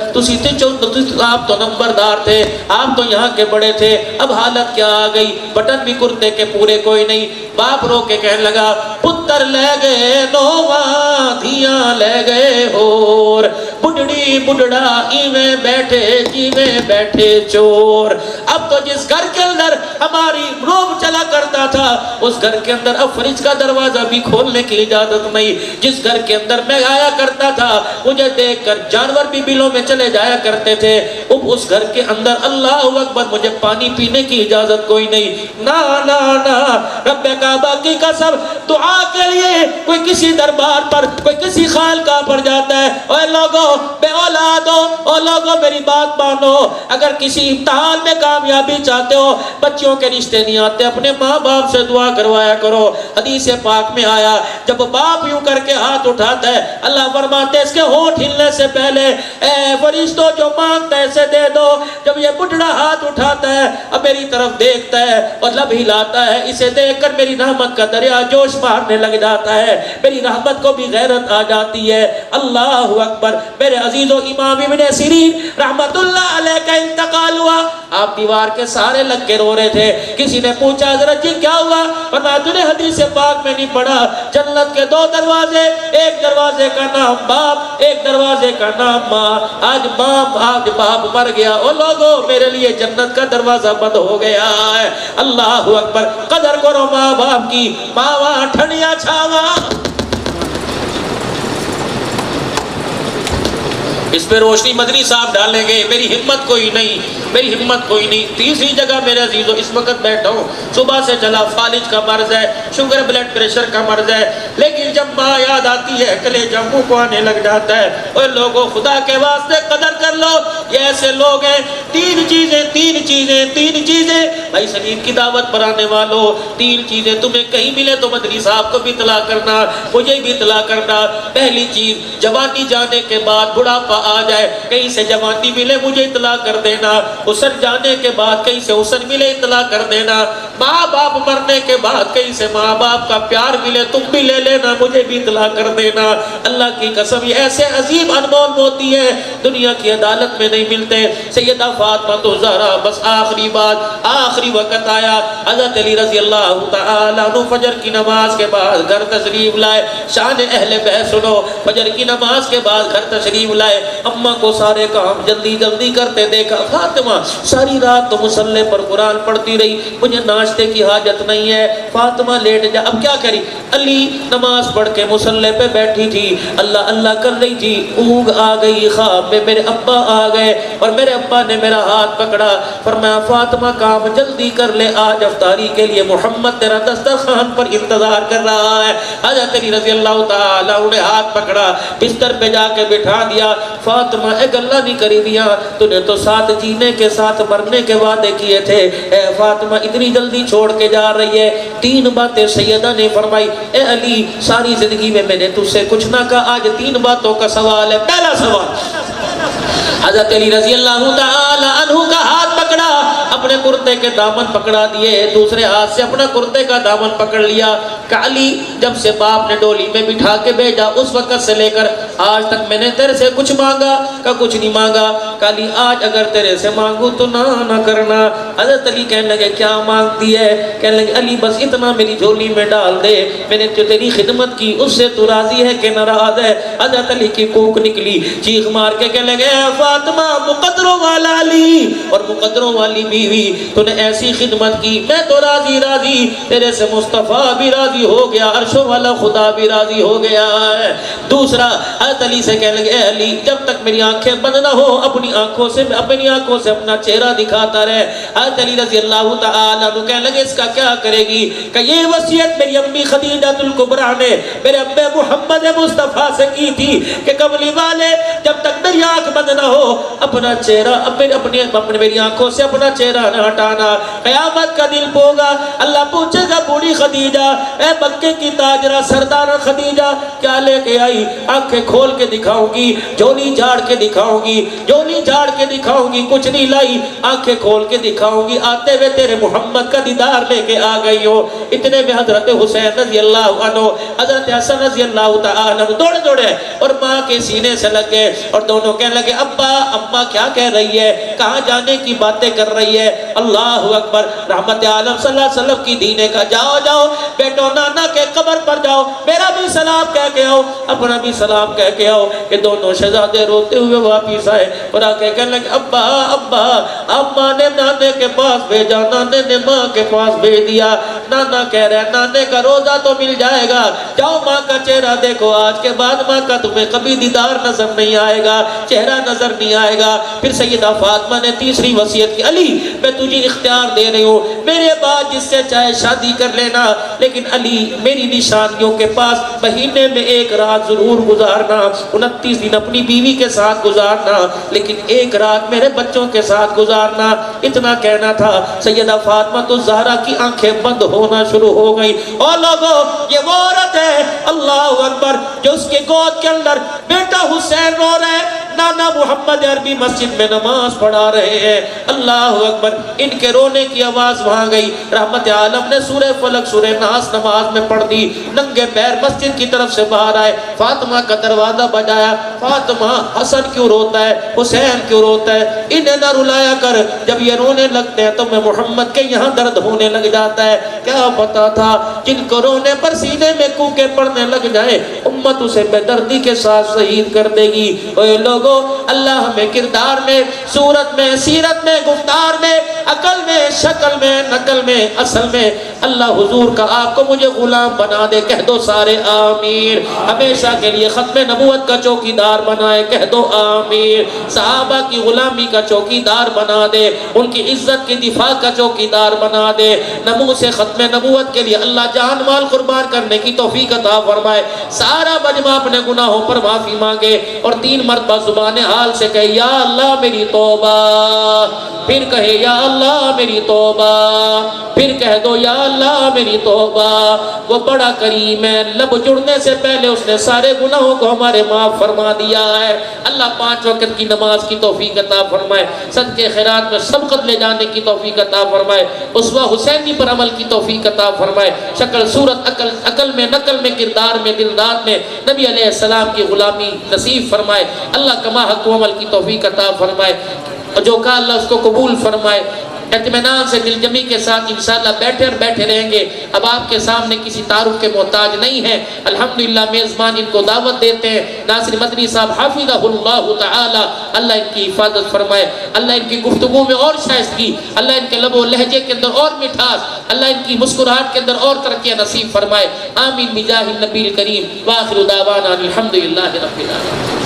آپ تو نمبردار تھے، آپ تو یہاں کے بڑے تھے، اب حالت کیا آ گئی، بٹن بھی کرتے کے پورے کوئی نہیں۔ باپ رو کے کہنے لگا پتر لے گئے نواں دھیاں لے گئے اور بڑھڑی بڑھڑا ایویں بیٹھے جیویں بیٹھے چور۔ اب تو جس گھر کے اندر ہماری روب چلا کرتا تھا اس گھر کے اندر اب فریج کا دروازہ بھی کھولنے کی اجازت نہیں۔ جس گھر کے اندر میں آیا کرتا تھا مجھے دیکھ کر جانور بھی بلوں میں چلے جایا کرتے تھے، اب اس گھر کے اندر اللہ اکبر مجھے پانی پینے کی اجازت کوئی نہیں۔ نا نا نا، رب کعبہ کی قسم دعا کے لیے کوئی کسی دربار پر، کوئی کسی خانقاہ پر جاتا ہے، اے لوگوں بے اولادو، او لوگوں میری بات مانو، اگر کسی امتحان میں کامیابی چاہتے ہو، بچوں کے رشتے نہیں آتے، اپنے ماں باپ سے دعا کروایا کرو۔ حدیث پاک میں آیا جب باپ یوں کر کے ہاتھ اٹھاتا ہے اللہ فرماتے اس کے ہونٹ ہلنے سے پہلے اے فرشتوں جو مانگتا ہے اسے دے دو۔ جب یہ بڑھڑا ہاتھ اٹھاتا ہے اب میری طرف دیکھتا ہے اور لب ہلاتا ہے، اسے دیکھ کر میری رحمت کا دریا جوش مارنے لگ جاتا ہے، میری رحمت کو بھی غیرت آ جاتی ہے۔ اللہ اکبر۔ میرے عزیزو امام ابن سیرین رحمت اللہ علیہ کا انتقال ہوا، آپ دیوار کے سارے لگ کے رو رہے تھے، کسی نے پوچھا حضرت جی کیا ہوا؟ فرمایا تو نے حدیث پاک میں نہیں پڑھا جنت کے 2 دروازے، ایک دروازے کا نام باپ، ایک دروازے کا نام ماں، آج باپ مر گیا، او لوگوں میرے لیے جنت کا دروازہ بند ہو گیا ہے۔ اللہ اکبر۔ قدر کرو ماں باپ کی، ماواں ٹھنڈیا چھاواں۔ اس پہ روشنی مدنی صاحب ڈالیں گے، میری ہمت کوئی نہیں، میری ہمت کوئی نہیں۔ تیسری جگہ میرے عزیزو اس وقت بیٹھا ہوں، صبح سے چلا، فالج کا مرض ہے، شوگر بلڈ پریشر کا مرض ہے، لیکن جب ماں یاد آتی ہے کلیجہ منہ کو آنے لگ جاتا ہے۔ اور لوگوں خدا کے واسطے قدر کر لو، یہ ایسے لوگ ہیں تین چیزیں بھائی سلیم کی دعوت پر آنے والوں، تین چیزیں تمہیں کہیں ملے تو مدنی صاحب کو بھی اطلاع کرنا، مجھے بھی اطلاع کرنا۔ پہلی چیز، جوانی جانے کے بعد بڑھاپا آ جائے، کہیں سے جوانی ملے مجھے اطلاع کر دینا، حسن جانے کے بعد کہیں سے حسن ملے اطلاع کر دینا، ماں باپ مرنے کے بعد کہیں سے ماں باپ کا پیار ملے تم بھی لے لینا، مجھے بھی اطلاع کر دینا۔ اللہ کی قسم یہ ایسے عظیم انمول موتی ہے، دنیا کی عدالت میں نہیں ملتے۔ سیدہ فاطمہ زہرا، بس آخری بات، آخری وقت آیا، حضرت علی رضی اللہ تعالیٰ عنہ فجر کی نماز کے بعد گھر تشریف لائے۔ شان اہل بیت سنو، فجر کی نماز کے بعد گھر تشریف لائے، اماں کو سارے کام جلدی جلدی کرتے دیکھا۔ فاطمہ ساری رات تو مصلی پر قرآن پڑھتی رہی، مجھے ناشتے کی حاجت نہیں ہے، فاطمہ لیٹ جا۔ اب کیا کری؟ علی نماز پڑھ کے مصلی پہ بیٹھی تھی، اللہ اللہ کر رہی تھی، اونگ آ گئی، خواب میں میرے ابا آ گئے اور میرے ابا نے میرا ہاتھ پکڑا، فرمایا فاطمہ کام جلدی کر لے، آج افطاری کے لیے محمد تیرا دسترخوان پر انتظار کر رہا ہے۔ حضرت علی رضی اللہ تعالیٰ نے ہاتھ پکڑا، بستر پہ جا کے بٹھا دیا۔ فاطمہ اے گلہ نہیں کری دیا، تو نے تو ساتھ جینے کے ساتھ مرنے کے وعدے کیے تھے، اے فاطمہ اتنی جلدی چھوڑ کے جا رہی ہے؟ تین باتیں سیدہ نے فرمائی، اے علی ساری زندگی میں نے تجھ سے کچھ نہ کہا، آج تین باتوں کا سوال ہے۔ پہلا سوال، حضرت علی رضی اللہ تعالی عنہ کا ہاتھ پکڑا، اپنے کرتے کے دامن پکڑا دیے، دوسرے ہاتھ سے اپنا کرتے کا دامن پکڑ لیا کہ علی جب سے باپ نے ڈولی میں بٹھا کے بھیجا اس وقت سے لے کر آج تک میں نے تیرے سے کچھ مانگا کہ کچھ نہیں مانگا، کہ علی آج اگر تیرے سے مانگوں تو نہ کرنا۔ حضرت علی کہنے لگے کیا مانگتی ہے؟ کہنے لگے علی بس اتنا میری جھولی میں ڈال دے، میں نے جو تیری خدمت کی اس سے تو راضی ہے کہ ناراض ہے؟ حضرت علی کی کوک نکلی، چیخ مار کے کہنے لگے فاطمہ مقدروں والا علی اور مقدروں والی بیوی، تو نے ایسی خدمت کی، میں تو راضی تیرے سے مصطفیٰ بھی راضی ہو گیا، عرشوں والا خدا بھی راضی ہو گیا ہے۔ دوسرا حضرت علی سے کہنے لگے اے علی جب تک میری آنکھیں بند نہ ہو اپنی آنکھوں سے اپنا چہرہ دکھاتا رہے۔ حضرت علی رضی اللہ تعالیٰ عنہ کہنے لگے اس کا کیا کرے گی؟ کہ یہ وصیت میری امی خدیجہ الکبریٰ نے میرے ابے محمد مصطفیٰ سے کی تھی کہ کملی والے جب تک میری آنکھ بند نہ ہو اپنا چہرہ اپنے میری آنکھوں سے اپنا چہرہ نہ ہٹانا، قیامت کا دن ہوگا، اللہ پوچھے گا بوڑھی خدیجہ اے مکے کی تاجرہ سردار خدیجہ کیا لے کے آئی؟ آنکھیں کھول کے دکھاؤں گی، جھولی جھاڑ کے دکھاؤں گی، کچھ نہیں لائی، آنکھیں کھول کے دکھاؤں گی، آتے ہوئے تیرے محمد کا دیدار لے کے آ گئی ہو۔ اتنے میں حضرت حسین رضی اللہ عنہ حضرت حسن رضی اللہ تعالی عنہ دوڑے اور ماں کے سینے سے لگے اور دونوں کہنے لگے ابا اماں کیا کہہ رہی ہے، کہاں جانے کی باتیں کر رہی ہے؟ اللہ اکبر، رحمت عالم صلی اللہ علیہ وسلم کی دینے کا جاؤ بیٹو نانا کے قبر پر جاؤ، میرا بھی سلام کہہ کے آؤ، اپنا بھی سلام کہہ کے آؤ۔ کہ دونوں شہزادے روتے ہوئے واپس آئے اور آ کے کہنے لگے ابا اماں نے نانے کے پاس بھیجا، نانے نے ماں کے پاس بھیج دیا، نانا کہہ رہے ہیں نانے کا روزہ تو مل جائے گا، جاؤ ماں کا چہرہ دیکھو، آج کے بعد ماں کا تمہیں کبھی دیدار نظر نہیں آئے گا، چہرہ نظر نہیں آئے گا۔ پھر سیدہ فاطمہ نے تیسری وصیت کی، علی میں تجھے اختیار دے رہی ہوں، میرے بعد جس سے چاہے شادی کر لینا، لیکن علی میری نشانیوں کے پاس مہینے میں ایک رات ضرور گزارنا، 29 دن اپنی بیوی کے ساتھ گزارنا، لیکن ایک رات میرے بچوں کے ساتھ گزارنا۔ اتنا کہنا تھا، سیدہ فاطمہ تو زہرا کی آنکھیں بند ہونا شروع ہو گئی۔ اور لوگوں یہ وہ عورت ہے اللہ اکبر جو اس کے گود کے اندر بیٹا حسین رو رہا ہے، نانا محمد عربی مسجد میں نماز پڑھا رہے ہیں، اللہ اکبر، ان کے رونے کی آواز وہاں گئی۔ رحمت عالم نے سورہ فلق سورہ ناس نماز میں پڑھ دی، ننگے پیر مسجد کی طرف سے باہر آئے، فاطمہ کا دروازہ بجایا، فاطمہ حسن کیوں روتا ہے، حسین کیوں روتا ہے، انہیں نہ رلایا کر، جب یہ رونے لگتے ہیں تو میں محمد کے یہاں درد ہونے لگ جاتا ہے۔ کیا پتا تھا جن کو رونے پر سینے میں کوکے پڑنے لگ جائے امت اسے بے دردی کے ساتھ شہید کر دے گی۔ اے لوگوں اللہ ہمیں کردار میں، صورت میں، سیرت میں، گفتار میں عقل میں، شکل میں، نقل میں، اصل میں اللہ حضور کا آپ کو مجھے غلام بنا دے، کہہ دو سارے آمین۔ ہمیشہ کے لیے ختم نبوت کا چوکیدار بنائے، کہہ دو آمین۔ صحابہ کی غلامی کا چوکیدار بنا دے، ان کی عزت کی دفاع کا چوکیدار بنا دے، نمو سے ختم نبوت کے لیے اللہ جان مال قربان کرنے کی توفیق عطا فرمائے۔ سارا مجمع اپنے گناہوں پر معافی مانگے اور 3 مرتبہ زبان حال سے کہے یا اللہ میری توبہ، پھر کہے یا اللہ میری توبہ، پھر کہہ دو یا اللہ میری توبہ۔ وہ بڑا کریم ہے، لب جڑنے سے پہلے اس نے سارے گناہوں کو ہمارے معاف فرما دیا ہے۔ اللہ 5 وقت کی نماز کی توفیق عطا فرمائے، صدقے خیرات میں سبقت لے جانے کی توفیق عطا فرمائے، اسوہ حسینی پر عمل کی توفیق عطا فرمائے، شکل صورت عقل میں، نقل میں، کردار میں، دلدار میں نبی علیہ السلام کی غلامی نصیب فرمائے۔ اللہ کما حق و عمل کی توفیق عطا فرمائے، جو کہا اللہ اس کو قبول فرمائے۔ اطمینان سے دل جمی کے ساتھ انشاءاللہ بیٹھے رہیں گے۔ اب آپ کے سامنے کسی تعارف کے محتاج نہیں ہیں، الحمدللہ میزبان ان کو دعوت دیتے ہیں۔ ناصر مدنی صاحب حافظہ اللہ تعالی، اللہ ان کی حفاظت فرمائے، اللہ ان کی گفتگو میں اور شائستگی، اللہ ان کے لب و لہجے کے اندر اور مٹھاس، اللہ ان کی مسکراہٹ کے اندر اور ترقیاں نصیب فرمائے، آمین بجاہ النبی الکریم، وآخر دعوانا الحمدللہ رب العالمین۔